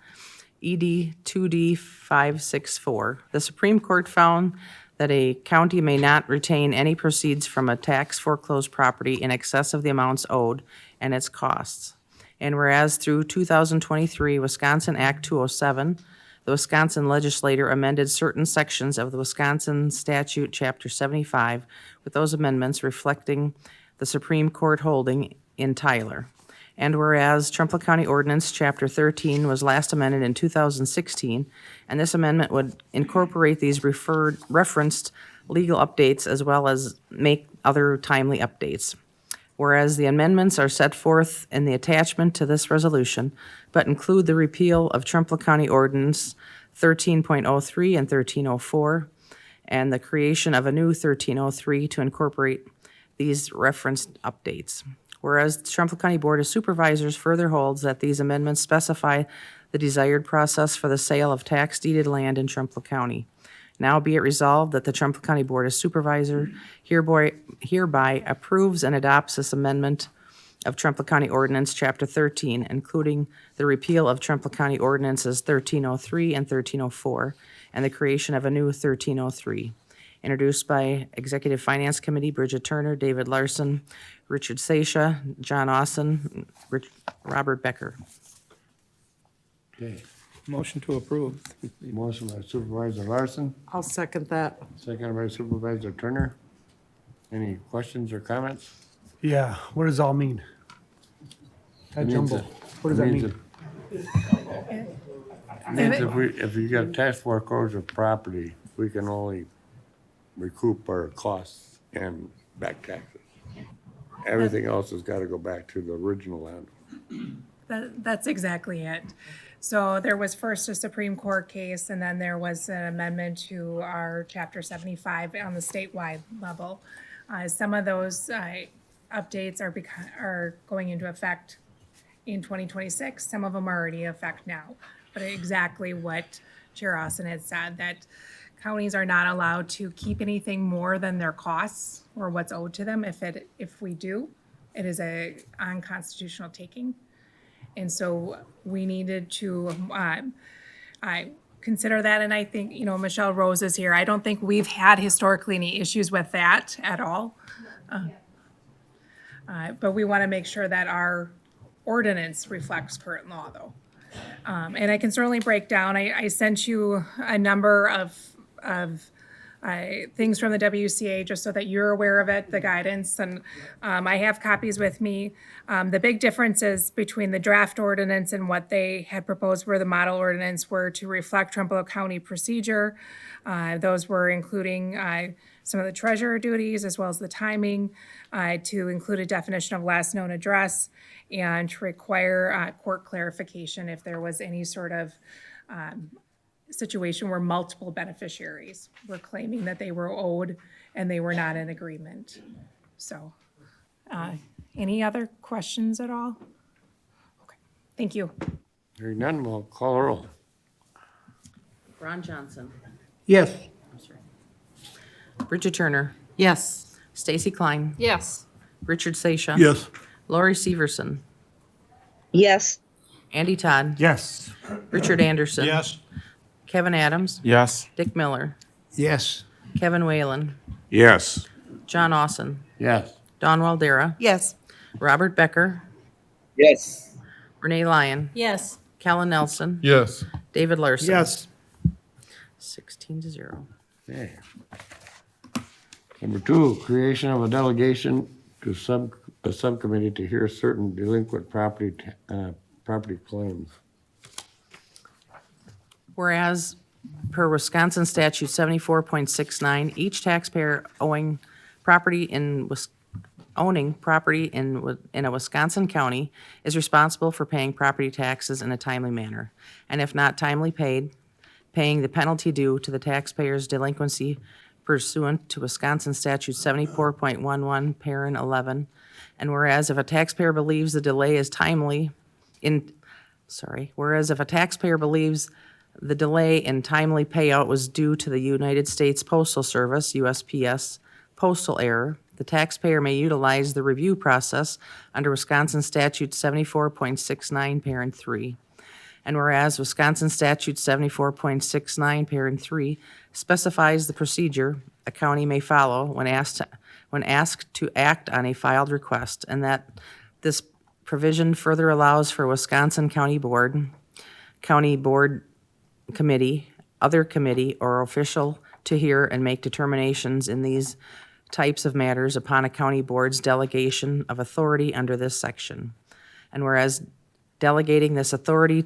ED 2D 564. The Supreme Court found that a county may not retain any proceeds from a tax foreclosed property in excess of the amounts owed and its costs. And whereas through 2023 Wisconsin Act 207, the Wisconsin legislature amended certain sections of the Wisconsin statute, Chapter 75, with those amendments reflecting the Supreme Court holding in Tyler. And whereas Trumpealeau County Ordinance, Chapter 13, was last amended in 2016, and this amendment would incorporate these referenced legal updates as well as make other timely updates. Whereas the amendments are set forth in the attachment to this resolution, but include the repeal of Trumpealeau County Ordinance 13.03 and 1304, and the creation of a new 1303 to incorporate these referenced updates. Whereas the Trumpealeau County Board of Supervisors further holds that these amendments specify the desired process for the sale of tax deeded land in Trumpealeau County. Now be it resolved that the Trumpealeau County Board of Supervisors hereby approves and adopts this amendment of Trumpealeau County Ordinance, Chapter 13, including the repeal of Trumpealeau County Ordinances 1303 and 1304, and the creation of a new 1303. Introduced by Executive Finance Committee, Bridget Turner, David Larson, Richard Seixas, John Austin, Robert Becker.
Okay.
Motion to approve.
Motion by Supervisor Larson,
I'll second that.
second by Supervisor Turner. Any questions or comments?
Yeah, what does all mean? That
Means
jumble.
that-
What does that
means
mean?
Means if you got tax foreclosure property, we can only recoup our costs and back taxes. Everything else has got to go back to the original land.
That's exactly it. So there was first a Supreme Court case, and then there was an amendment to our Chapter 75 on the statewide level. Some of those updates are going into effect in 2026. Some of them are already in effect now. But exactly what Chair Austin had said, that counties are not allowed to keep anything more than their costs or what's owed to them. If we do, it is a unconstitutional taking. And so we needed to consider that, and I think, Michelle Rose is here. I don't think we've had historically any issues with that at all. But we want to make sure that our ordinance reflects current law, though. And I can certainly break down, I sent you a number of things from the WCA, just so that you're aware of it, the guidance, and I have copies with me. The big differences between the draft ordinance and what they had proposed were the model ordinance were to reflect Trempealeau County procedure. Those were including some of the treasurer duties as well as the timing, to include a definition of last known address, and to require court clarification if there was any sort of situation where multiple beneficiaries were claiming that they were owed and they were not in agreement. So, any other questions at all? Okay, thank you.
Hearing none, we'll call a roll.
Ron Johnson.
Yes.
Bridget Turner.
Yes.
Stacy Klein.
Yes.
Richard Seisha.
Yes.
Lori Severson.
Yes.
Andy Todd.
Yes.
Richard Anderson. Kevin Adams.
Yes.
Dick Miller.
Yes.
Kevin Whalen.
Yes.
John Austin.
Yes.
Don Waldera.
Yes.
Robert Becker.
Yes.
Renee Lyon.
Yes.
Kellen Nelson.
Yes.
David Larson.
Yes.
16-0.
Okay. Number 2, creation of a delegation to a subcommittee to hear certain delinquent property claims.
Whereas per Wisconsin statute 74.69, each taxpayer owning property in a Wisconsin county is responsible for paying property taxes in a timely manner, and if not timely paid, paying the penalty due to the taxpayer's delinquency pursuant to Wisconsin statute 74.11, parent 11. And whereas if a taxpayer believes the delay is timely whereas if a taxpayer believes the delay in timely payout was due to the United States Postal Service, USPS, postal error, the taxpayer may utilize the review process under Wisconsin statute 74.69, parent 3. And whereas Wisconsin statute 74.69, parent 3 specifies the procedure a county may follow when asked to act on a filed request, and that this provision further allows for Wisconsin County Board committee, other committee, or official to hear and make determinations in these types of matters upon a county board's delegation of authority under this section. And whereas delegating this authority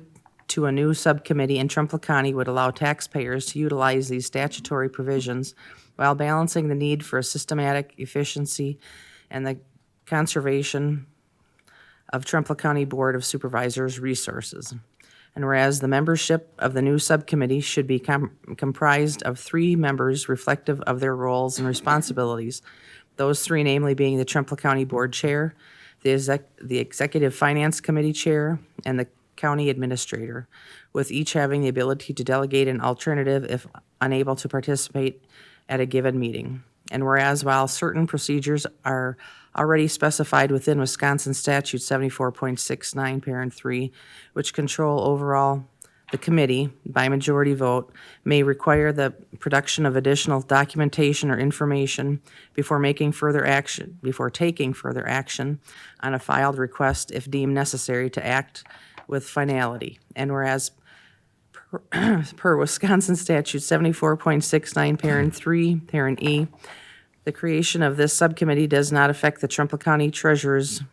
to a new subcommittee in Trumpealeau County would allow taxpayers to utilize these statutory provisions while balancing the need for a systematic efficiency and the conservation of Trempealeau County Board of Supervisors resources. And whereas the membership of the new subcommittee should be comprised of 3 members reflective of their roles and responsibilities, those 3 namely being the Trempealeau County Board Chair, the Executive Finance Committee Chair, and the County Administrator, with each having the ability to delegate an alternative if unable to participate at a given meeting. And whereas while certain procedures are already specified within Wisconsin statute 74.69, parent 3, which control overall the committee by majority vote, may require the production of additional documentation or information before taking further action on a filed request if deemed necessary to act with finality. And whereas per Wisconsin statute 74.69, parent 3, parent E, the creation of this subcommittee does not affect the Trumpealeau County Treasurer's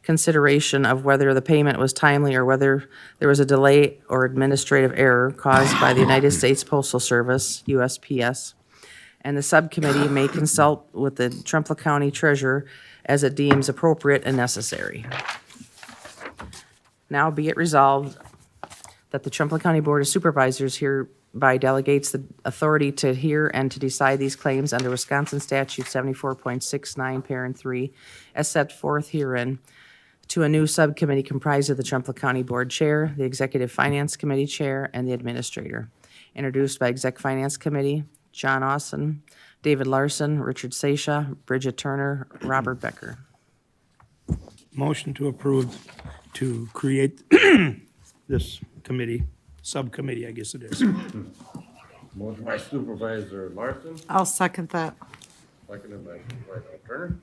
consideration of whether the payment was timely or whether there was a delay or administrative error caused by the United States Postal Service, USPS. And the subcommittee may consult with the Trumpealeau County Treasurer as it deems appropriate and necessary. Now be it resolved that the Trumpealeau County Board of Supervisors hereby delegates the authority to hear and to decide these claims under Wisconsin Statute 74.69, Parent 3, as set forth herein, to a new subcommittee comprised of the Trumpealeau County Board Chair, the Executive Finance Committee Chair, and the Administrator. Introduced by Exec Finance Committee, John Austin, David Larson, Richard Seisha, Bridget Turner, Robert Becker.
Motion to approve to create this committee, subcommittee, I guess it is.
Motion by Supervisor Larson,
I'll second that.
seconded by Supervisor Turner.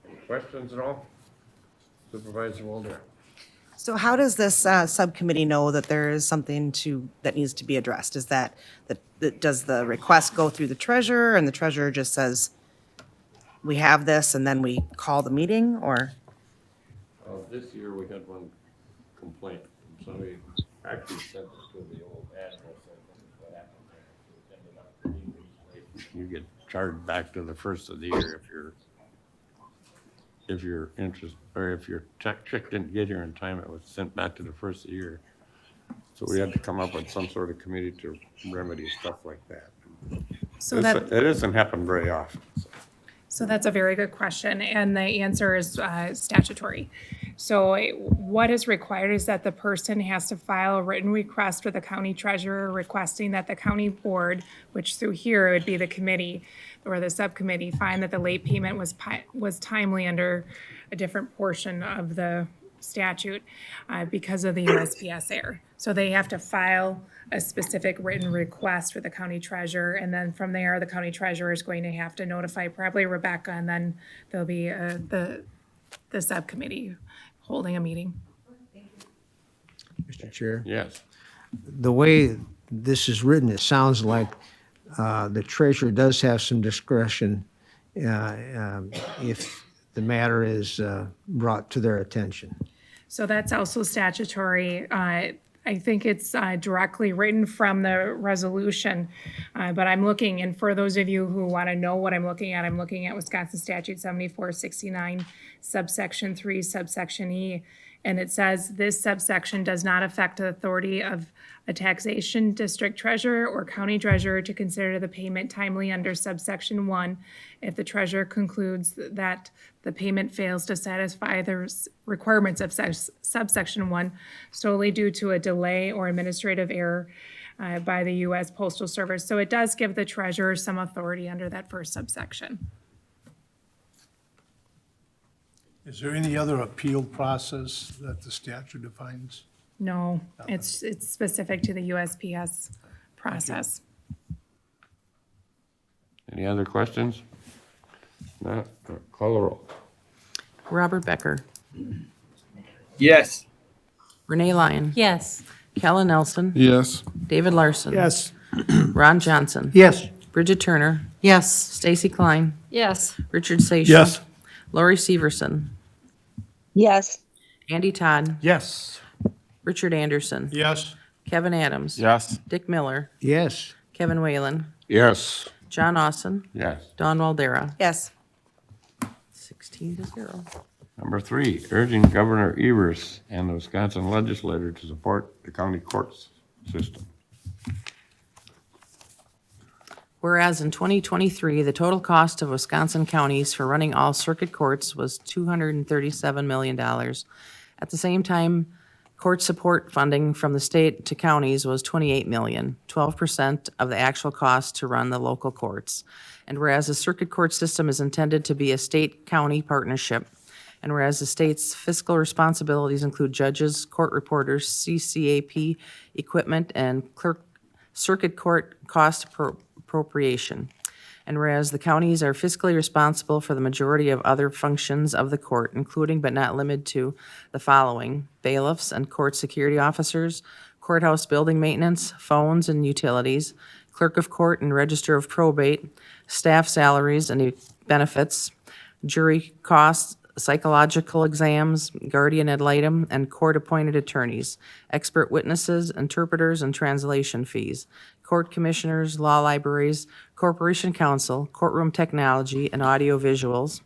Any questions at all? Supervisor Walder.
So how does this subcommittee know that there is something that needs to be addressed? Is that does the request go through the treasurer and the treasurer just says, we have this, and then we call the meeting, or?
This year, we had one complaint. Somebody actually sent it to the old admiral. What happened there? You get charged back to the first of the year if your interest, or if your check didn't get here in time, it was sent back to the first of the year. So we had to come up with some sort of committee to remedy stuff like that.
So that,
It doesn't happen very often.
so that's a very good question, and the answer is statutory. So what is required is that the person has to file a written request with the county treasurer requesting that the county board, which through here would be the committee or the subcommittee, find that the late payment was timely under a different portion of the statute because of the USPS error. So they have to file a specific written request with the county treasurer, and then from there, the county treasurer is going to have to notify probably Rebecca, and then there'll be the subcommittee holding a meeting.
Mr. Chair,
Yes.
the way this is written, it sounds like the treasurer does have some discretion if the matter is brought to their attention.
So that's also statutory. I think it's directly written from the resolution, but I'm looking, and for those of you who want to know what I'm looking at Wisconsin Statute 7469, subsection 3, subsection E, and it says this subsection does not affect the authority of a taxation district treasurer or county treasurer to consider the payment timely under subsection 1 if the treasurer concludes that the payment fails to satisfy the requirements of subsection 1 solely due to a delay or administrative error by the U.S. Postal Service. So it does give the treasurer some authority under that first subsection.
Is there any other appeal process that the statute defines?
No, it's specific to the USPS process.
Any other questions? Not, call the roll.
Robert Becker,
Yes.
Renee Lyon,
Yes.
Kellen Nelson,
Yes.
David Larson.
Yes.
Ron Johnson.
Yes.
Bridget Turner,
Yes.
Stacy Klein,
Yes.
Richard Seisha.
Yes.
Lori Severson,
Yes.
Andy Todd,
Yes.
Richard Anderson,
Yes.
Kevin Adams.
Yes.
Dick Miller,
Yes.
Kevin Whalen,
Yes.
John Austin,
Yes.
Dawn Waldera.
Yes.
16-0.
Number 3, urging Governor Evers and the Wisconsin legislature to support the county courts system.
Whereas in 2023, the total cost of Wisconsin counties for running all circuit courts was $237 million. At the same time, court support funding from the state to counties was $28 million, 12% of the actual cost to run the local courts. And whereas the circuit court system is intended to be a state-county partnership, and whereas the state's fiscal responsibilities include judges, court reporters, CCAP equipment, and clerk circuit court cost appropriation. And whereas the counties are fiscally responsible for the majority of other functions of the court, including but not limited to the following: bailiffs and court security officers, courthouse building maintenance, phones and utilities, clerk of court and register of probate, staff salaries and benefits, jury costs, psychological exams, guardian ad litem, and court-appointed attorneys, expert witnesses, interpreters, and translation fees, court commissioners, law libraries, corporation counsel, courtroom technology, and audio visuals,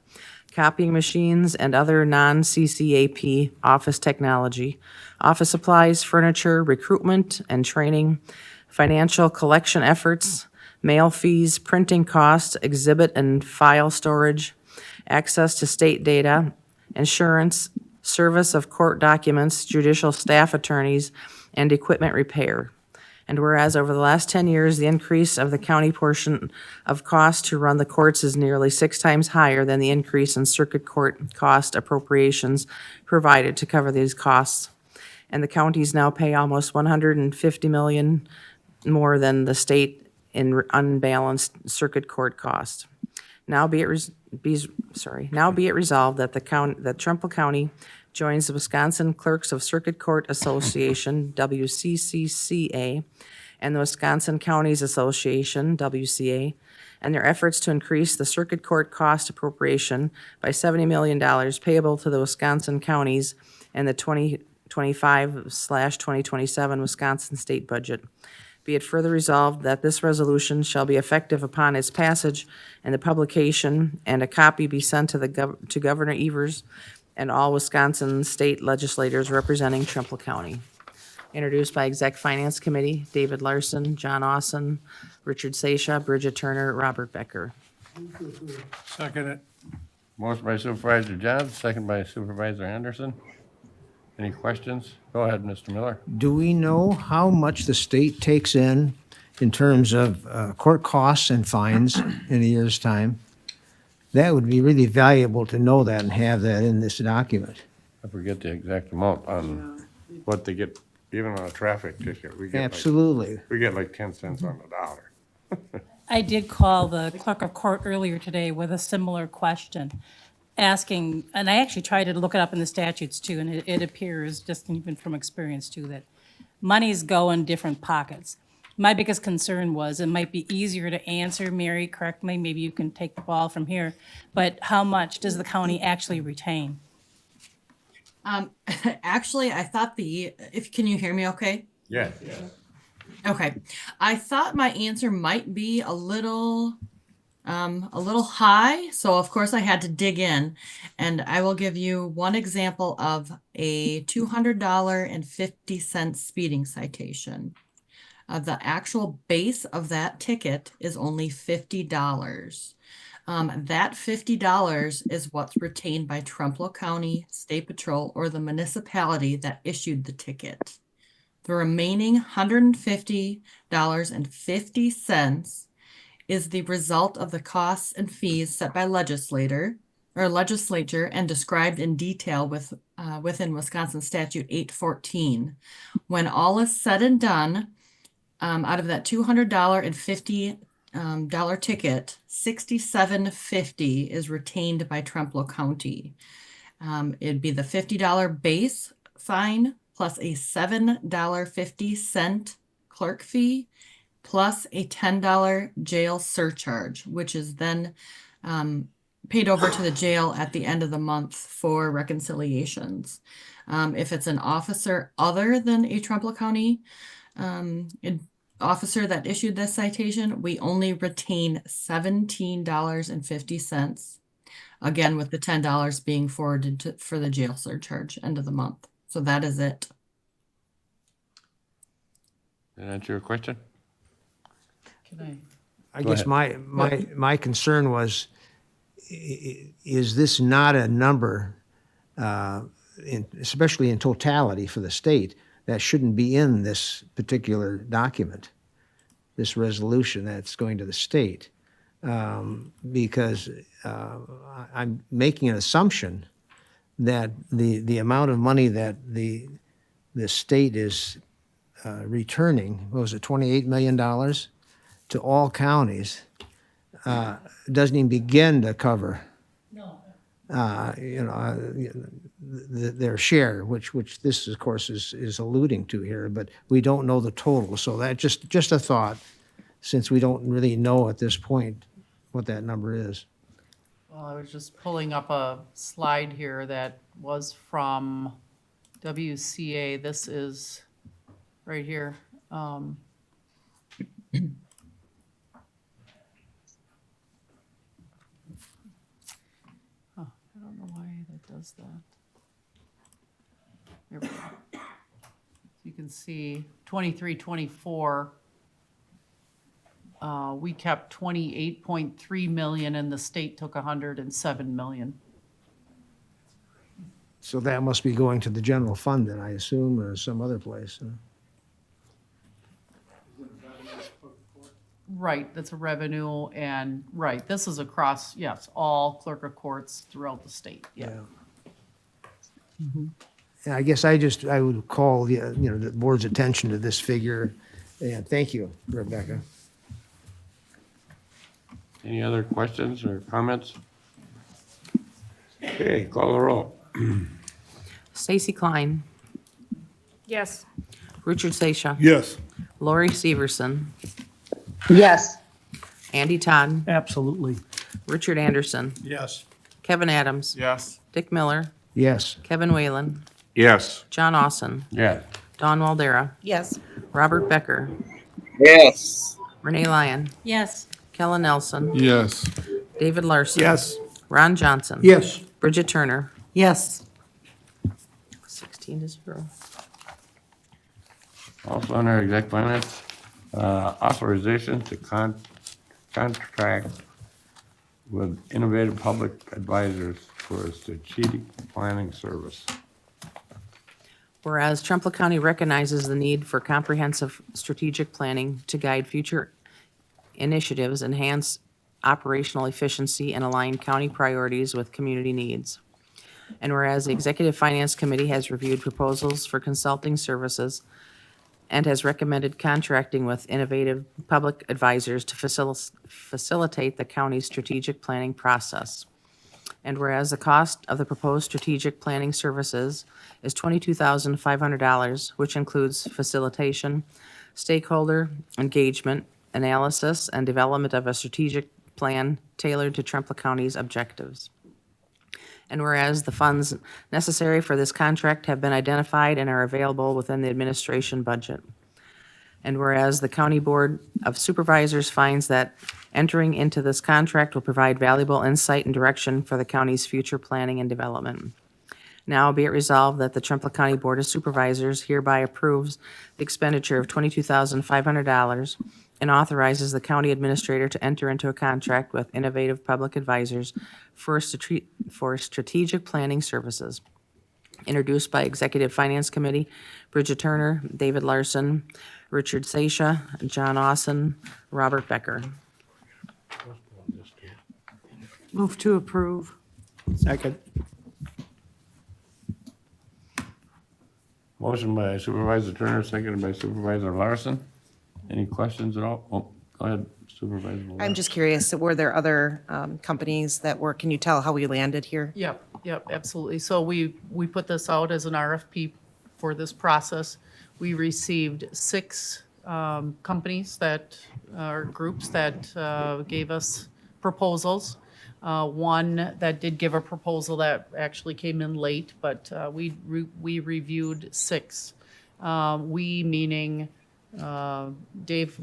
copying machines, and other non-CCAP office technology, office supplies, furniture, recruitment and training, financial collection efforts, mail fees, printing costs, exhibit and file storage, access to state data, insurance, service of court documents, judicial staff attorneys, and equipment repair. And whereas over the last 10 years, the increase of the county portion of cost to run the courts is nearly 6 times higher than the increase in circuit court cost appropriations provided to cover these costs. And the counties now pay almost $150 million more than the state in unbalanced circuit court costs. Now be it resolved that that Trumbull County joins the Wisconsin Clerks of Circuit Court Association, WCCCA, and the Wisconsin Counties Association, WCA, and their efforts to increase the circuit court cost appropriation by $70 million payable to the Wisconsin counties and the 2025/2027 Wisconsin state budget. Be it further resolved that this resolution shall be effective upon its passage and the publication, and a copy be sent to Governor Evers and all Wisconsin state legislators representing Trumbull County. Introduced by Exec Finance Committee, David Larson, John Austin, Richard Seisha, Bridget Turner, Robert Becker.
Second it.
Motion by Supervisor Johns, second by Supervisor Anderson. Any questions? Go ahead, Mr. Miller.
Do we know how much the state takes in terms of court costs and fines in a year's time? That would be really valuable to know that and have that in this document.
I forget the exact amount on what they get, even on a traffic ticket. We get
Absolutely.
we get like 10 cents on the dollar.
I did call the clerk of court earlier today with a similar question, asking, and I actually tried to look it up in the statutes too, and it appears, just even from experience too, that monies go in different pockets. My biggest concern was, it might be easier to answer, Mary, correct me, maybe you can take the ball from here, but how much does the county actually retain?
Actually, I thought can you hear me okay?
Yeah.
Okay. I thought my answer might be a little high. So of course I had to dig in, and I will give you one example of a $200.50 speeding citation. The actual base of that ticket is only $50. That $50 is what's retained by Trempealeau County, State Patrol, or the municipality that issued the ticket. The remaining $150.50 is the result of the costs and fees set by legislature and described in detail within Wisconsin Statute 814. When all is said and done, out of that $250 ticket, $67.50 is retained by Trempealeau County. It'd be the $50 base fine plus a $7.50 clerk fee plus a $10 jail surcharge, which is then paid over to the jail at the end of the month for reconciliations. If it's an officer other than a Trempealeau County officer that issued this citation, we only retain $17.50. Again, with the $10 being forwarded for the jail surcharge end of the month. So that is it.
Did that answer your question?
I guess my concern was, is this not a number, especially in totality for the state, that shouldn't be in this particular document, this resolution that's going to the state? Because I'm making an assumption that the amount of money that the state is returning, what was it, $28 million to all counties, doesn't even begin to cover their share, which this, of course, is alluding to here, but we don't know the total. So that just a thought, since we don't really know at this point what that number is.
Well, I was just pulling up a slide here that was from WCA. This is right here. why that does that. There we go. You can see 23, 24. We kept 28.3 million and the state took 107 million.
So that must be going to the general fund then, I assume, or some other place. Huh?
Right, that's a revenue and, right, this is across, yes, all clerk of courts throughout the state, yeah.
And I guess I would call the board's attention to this figure. And thank you, Rebecca.
Any other questions or comments? Okay, call the roll.
Stacy Klein,
Yes.
Richard Seisha,
Yes.
Lori Severson,
Yes.
Andy Todd,
Absolutely.
Richard Anderson,
Yes.
Kevin Adams,
Yes.
Dick Miller,
Yes.
Kevin Whalen,
Yes.
John Austin,
Yeah.
Dawn Waldera,
Yes.
Robert Becker,
Yes.
Renee Lyon,
Yes.
Kellen Nelson,
Yes.
David Larson.
Yes.
Ron Johnson.
Yes.
Bridget Turner.
Yes.
16-0.
Also under exec finance, authorization to contract with Innovative Public Advisors for a strategic planning service.
Whereas Trempealeau County recognizes the need for comprehensive strategic planning to guide future initiatives, enhance operational efficiency, and align county priorities with community needs. And whereas the Executive Finance Committee has reviewed proposals for consulting services and has recommended contracting with Innovative Public Advisors to facilitate the county's strategic planning process. And whereas the cost of the proposed strategic planning services is $22,500, which includes facilitation, stakeholder engagement, analysis, and development of a strategic plan tailored to Trempealeau County's objectives. And whereas the funds necessary for this contract have been identified and are available within the administration budget. And whereas the County Board of Supervisors finds that entering into this contract will provide valuable insight and direction for the county's future planning and development. Now be it resolved that the Trempealeau County Board of Supervisors hereby approves the expenditure of $22,500 and authorizes the county administrator to enter into a contract with Innovative Public Advisors for strategic planning services. Introduced by Executive Finance Committee, Bridget Turner, David Larson, Richard Seisha, John Austin, Robert Becker.
Move to approve.
Second.
Motion by Supervisor Turner, seconded by Supervisor Larson. Any questions at all? Oh, go ahead, Supervisor.
I'm just curious, were there other companies that were, can you tell how we landed here?
Yep, absolutely. So we put this out as an RFP for this process. We received 6 companies that are groups that gave us proposals. One that did give a proposal that actually came in late, but we reviewed 6. We meaning Dave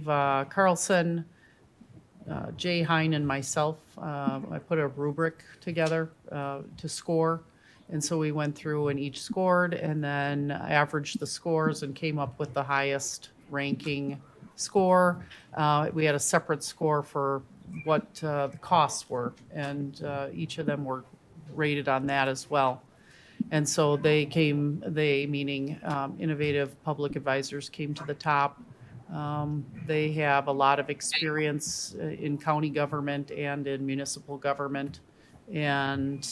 Carlson, Jay Hine, and myself. I put a rubric together to score. And so we went through and each scored and then averaged the scores and came up with the highest ranking score. We had a separate score for what the costs were, and each of them were rated on that as well. And so meaning Innovative Public Advisors, came to the top. They have a lot of experience in county government and in municipal government. And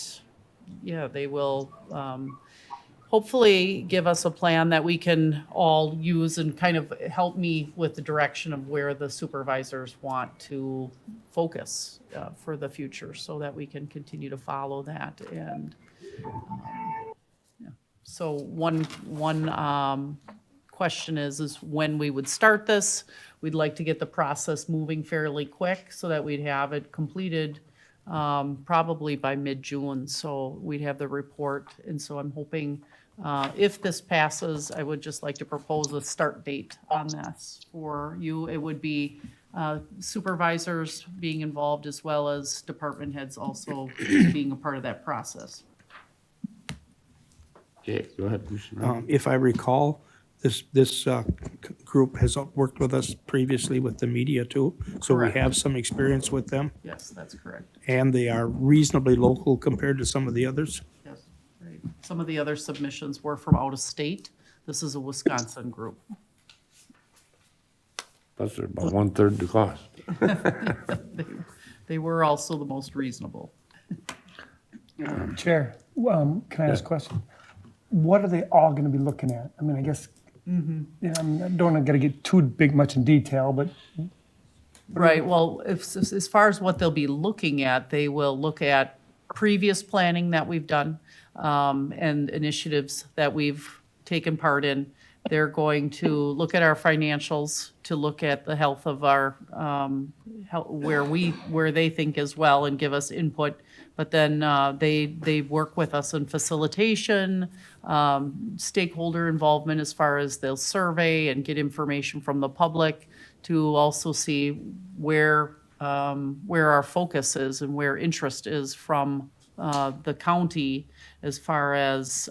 yeah, they will hopefully give us a plan that we can all use and kind of help me with the direction of where the supervisors want to focus for the future so that we can continue to follow that. And yeah. So one question is when we would start this. We'd like to get the process moving fairly quick so that we'd have it completed probably by mid-June, so we'd have the report. And so I'm hoping, if this passes, I would just like to propose a start date on this for you. It would be supervisors being involved as well as department heads also being a part of that process.
Okay, go ahead, Commissioner.
If I recall, this group has worked with us previously with the media too, so we
Correct.
have some experience with them,
Yes, that's correct.
and they are reasonably local compared to some of the others.
Yes, right. Some of the other submissions were from out of state. This is a Wisconsin group.
That's about 1/3 the cost.
They were also the most reasonable.
Chair, can I ask a question? What are they all going to be looking at? I mean, I guess, I don't want to get too much in detail, but
Right, well, as far as what they'll be looking at, they will look at previous planning that we've done, and initiatives that we've taken part in. They're going to look at our financials, to look at the health of our, where they think as well, and give us input. But then, they work with us in facilitation, stakeholder involvement as far as they'll survey and get information from the public, to also see where our focus is and where interest is from the county as far as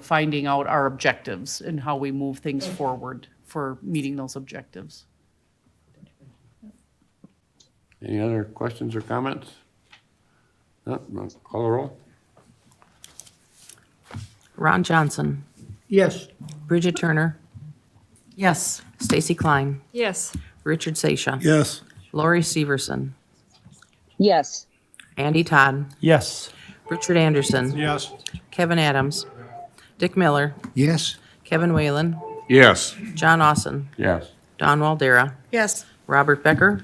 finding out our objectives and how we move things forward for meeting those objectives.
Any other questions or comments? No, call the roll.
Ron Johnson,
Yes.
Bridget Turner,
Yes.
Stacy Klein,
Yes.
Richard Sasha,
Yes.
Lori Severson,
Yes.
Andy Todd,
yes.
Richard Anderson,
Yes.
Kevin Adams, Dick Miller,
Yes.
Kevin Whalen,
Yes.
John Austin,
Yes.
Don Waldera,
Yes.
Robert Becker,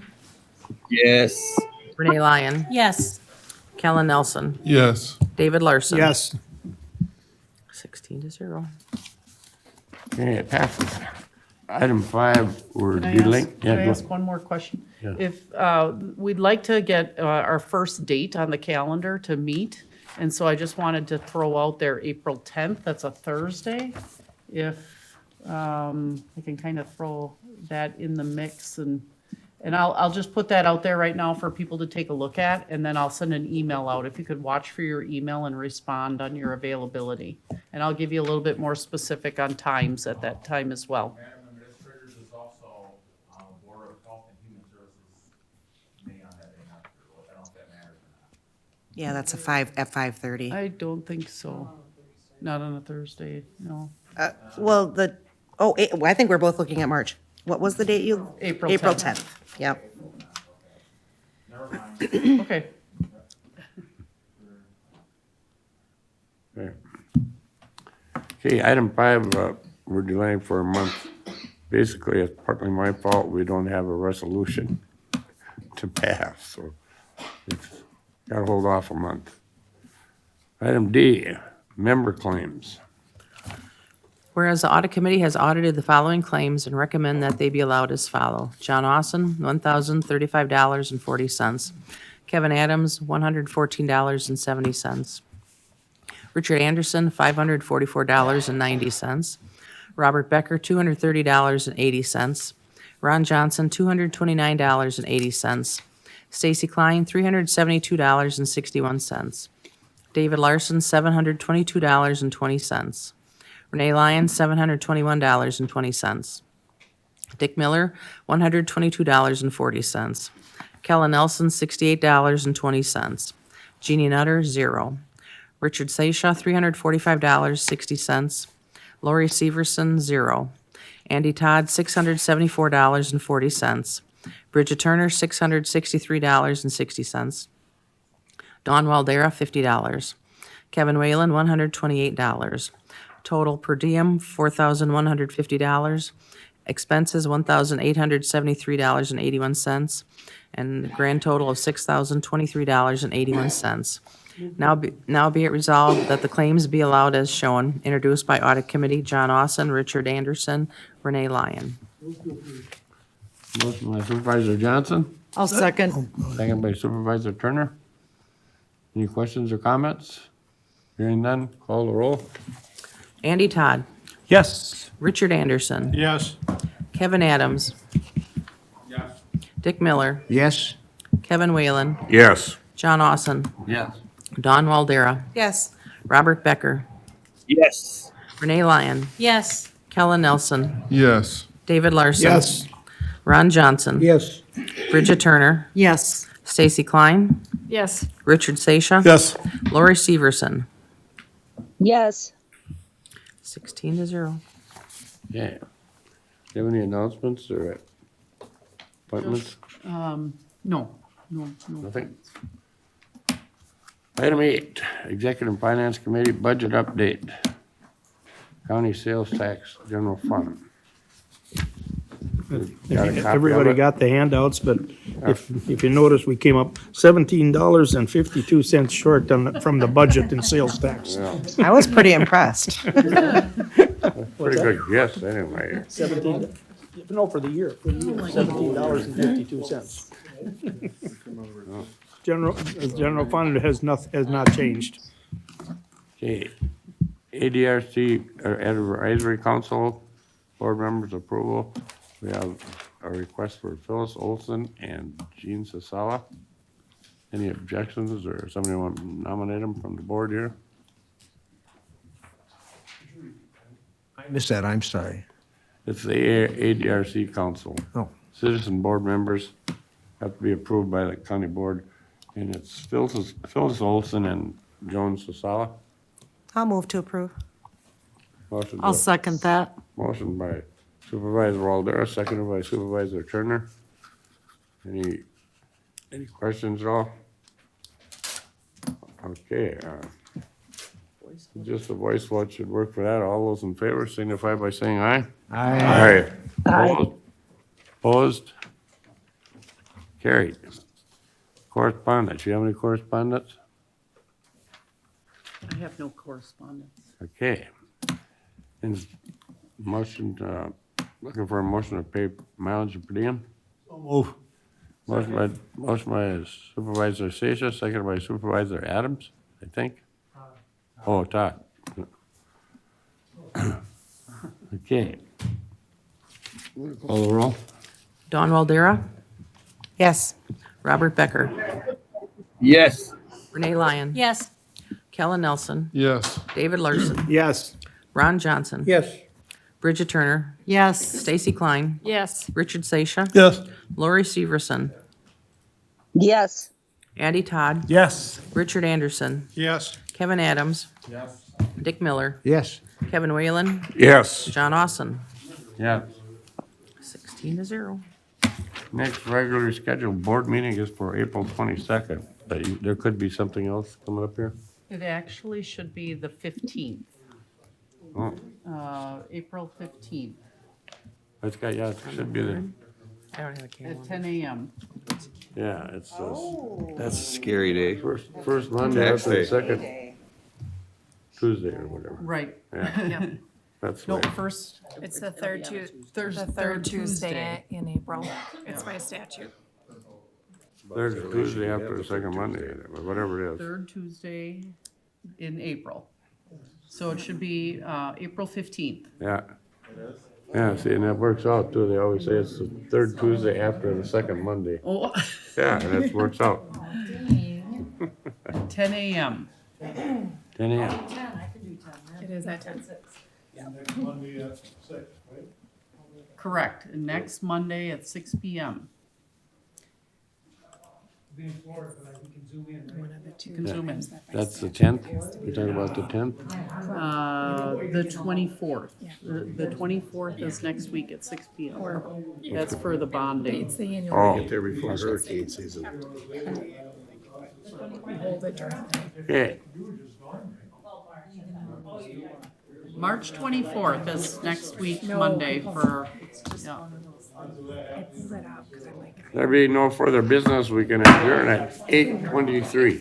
Yes.
Renee Lyon,
Yes.
Kellen Nelson,
Yes.
David Larson.
Yes.
16-0.
Okay, it passes. Item 5, we're
Can I
dealing.
ask, can I
go-
ask one more question?
Yeah.
If, we'd like to get our first date on the calendar to meet, and so I just wanted to throw out there April 10th, that's a Thursday. If I can kind of throw that in the mix, and I'll just put that out there right now for people to take a look at, and then I'll send an email out. If you could watch for your email and respond on your availability. And I'll give you a little bit more specific on times at that time as well.
Madam Administrators is also, Board of Health and Human Services may on that day, not sure. I don't know if that matters or not.
Yeah, that's at 5:30.
I don't think so. Not on a Thursday, no.
Well, I think we're both looking at March. What was the date you?
April
April
10th.
10th, yep.
Okay.
Okay. Okay, item 5, we're delaying for a month. Basically, it's partly my fault. We don't have a resolution to pass, so it's got to hold off a month. Item D, member claims.
Whereas the audit committee has audited the following claims and recommend that they be allowed as follow. John Austin, $1,035.40. Kevin Adams, $114.70. Richard Anderson, $544.90. Robert Becker, $230.80. Ron Johnson, $229.80. Stacy Klein, $372.61. David Larson, $722.20. Renee Lyon, $721.20. Dick Miller, $122.40. Kellen Nelson, $68.20. Jeannie Nutter, 0. Richard Sasha, $345.60. Lori Severson, 0. Andy Todd, $674.40. Bridget Turner, $663.60. Dawn Waldera, $50. Kevin Whalen, $128. Total per diem, $4,150. Expenses, $1,873.81. And grand total of $6,023.81. Now be it resolved that the claims be allowed as shown, introduced by Audit Committee John Austin, Richard Anderson, Renee Lyon.
Motion by Supervisor Johnson,
I'll second.
second by Supervisor Turner. Any questions or comments? Hearing none, call the roll.
Andy Todd,
Yes.
Richard Anderson,
Yes.
Kevin Adams, Dick Miller,
Yes?
Kevin Whalen,
Yes.
John Austin,
Yes.
Don Waldera,
Yes.
Robert Becker,
Yes.
Renee Lyon,
Yes.
Kellen Nelson,
Yes.
David Larson.
Yes.
Ron Johnson.
Yes.
Bridget Turner,
Yes.
Stacy Klein,
Yes.
Richard Sasha.
Yes.
Lori Severson.
Yes.
16-0.
Yeah. Do you have any announcements or appointments?
No.
Nothing? Item 8, Executive Finance Committee Budget Update. County Sales Tax General Fund. Got a copy of
Everybody
it?
got the handouts, but if you notice, we came up $17.52 short from the budget in sales tax.
Yeah,
I was pretty impressed.
pretty good guess anyway.
17, no, for the year, $17.52. General fund has not changed.
Okay, ADRC, or Advisory Council, board members approval. We have a request for Phyllis Olson and Jean Sasala. Any objections, or somebody want to nominate them from the board here?
I missed that, I'm sorry.
It's the ADRC Council.
Oh.
Citizen board members have to be approved by the county board, and it's Phyllis Olson and Joan Sasala.
I'll move to approve.
I'll second that.
Motion by Supervisor Waldera, seconded by Supervisor Turner. Any questions at all? Okay, just a voice vote should work for that. All those in favor signify by saying aye.
Aye.
Aye. Opposed? Carried. Correspondence, you have any correspondence?
I have no correspondence.
Okay. And motion, looking for a motion to pay mileage per diem?
Move.
Motion by Supervisor Sasha, seconded by Supervisor Adams, I think. Oh, Todd. Okay. Call the roll?
Don Waldera,
Yes.
Robert Becker,
Yes.
Renee Lyon,
Yes.
Kellen Nelson,
Yes.
David Larson,
Yes.
Ron Johnson,
Yes.
Bridget Turner,
Yes.
Stacy Klein,
Yes.
Richard Sasha,
Yes.
Lori Severson,
Yes.
Andy Todd,
Yes.
Richard Anderson,
Yes.
Kevin Adams, Dick Miller,
Yes.
Kevin Whalen,
Yes.
John Austin.
Yeah.
16-0.
Next regularly scheduled board meeting is for April 22nd. But there could be something else coming up here?
It actually should be the 15th,
Oh,
April 15th
it's got, yeah, it should be the,
I don't have a
at
calendar.
10 a.m.
yeah, it's
That's a scary day.
first Monday
Tax
after the
day.
second Tuesday or whatever.
Right.
Yeah, that's
No,
right.
first,
It's the third
third
Tuesday in April. It's by statute.
Third Tuesday after the second Monday, or whatever it is.
third Tuesday in April. So it should be April 15th.
Yeah. Yeah, see, and that works out too. They always say it's the third Tuesday after the second Monday.
Oh,
Yeah, and it works out.
10 a.m.
10 a.m.
It is at 10.
Next Monday at 6, right?
Correct. And next Monday at 6 p.m. You can zoom in.
That's the 10th? You're talking about the 10th?
The 24th. The 24th is next week at 6 p.m. That's for the bonding.
It's the annual.
Oh,
Get there before hurricane season.
We hold it during.
okay.
March 24th is next week, Monday for, yeah.
I pulled it out because I like it.
There be no further business. We can adjourn at 8:23.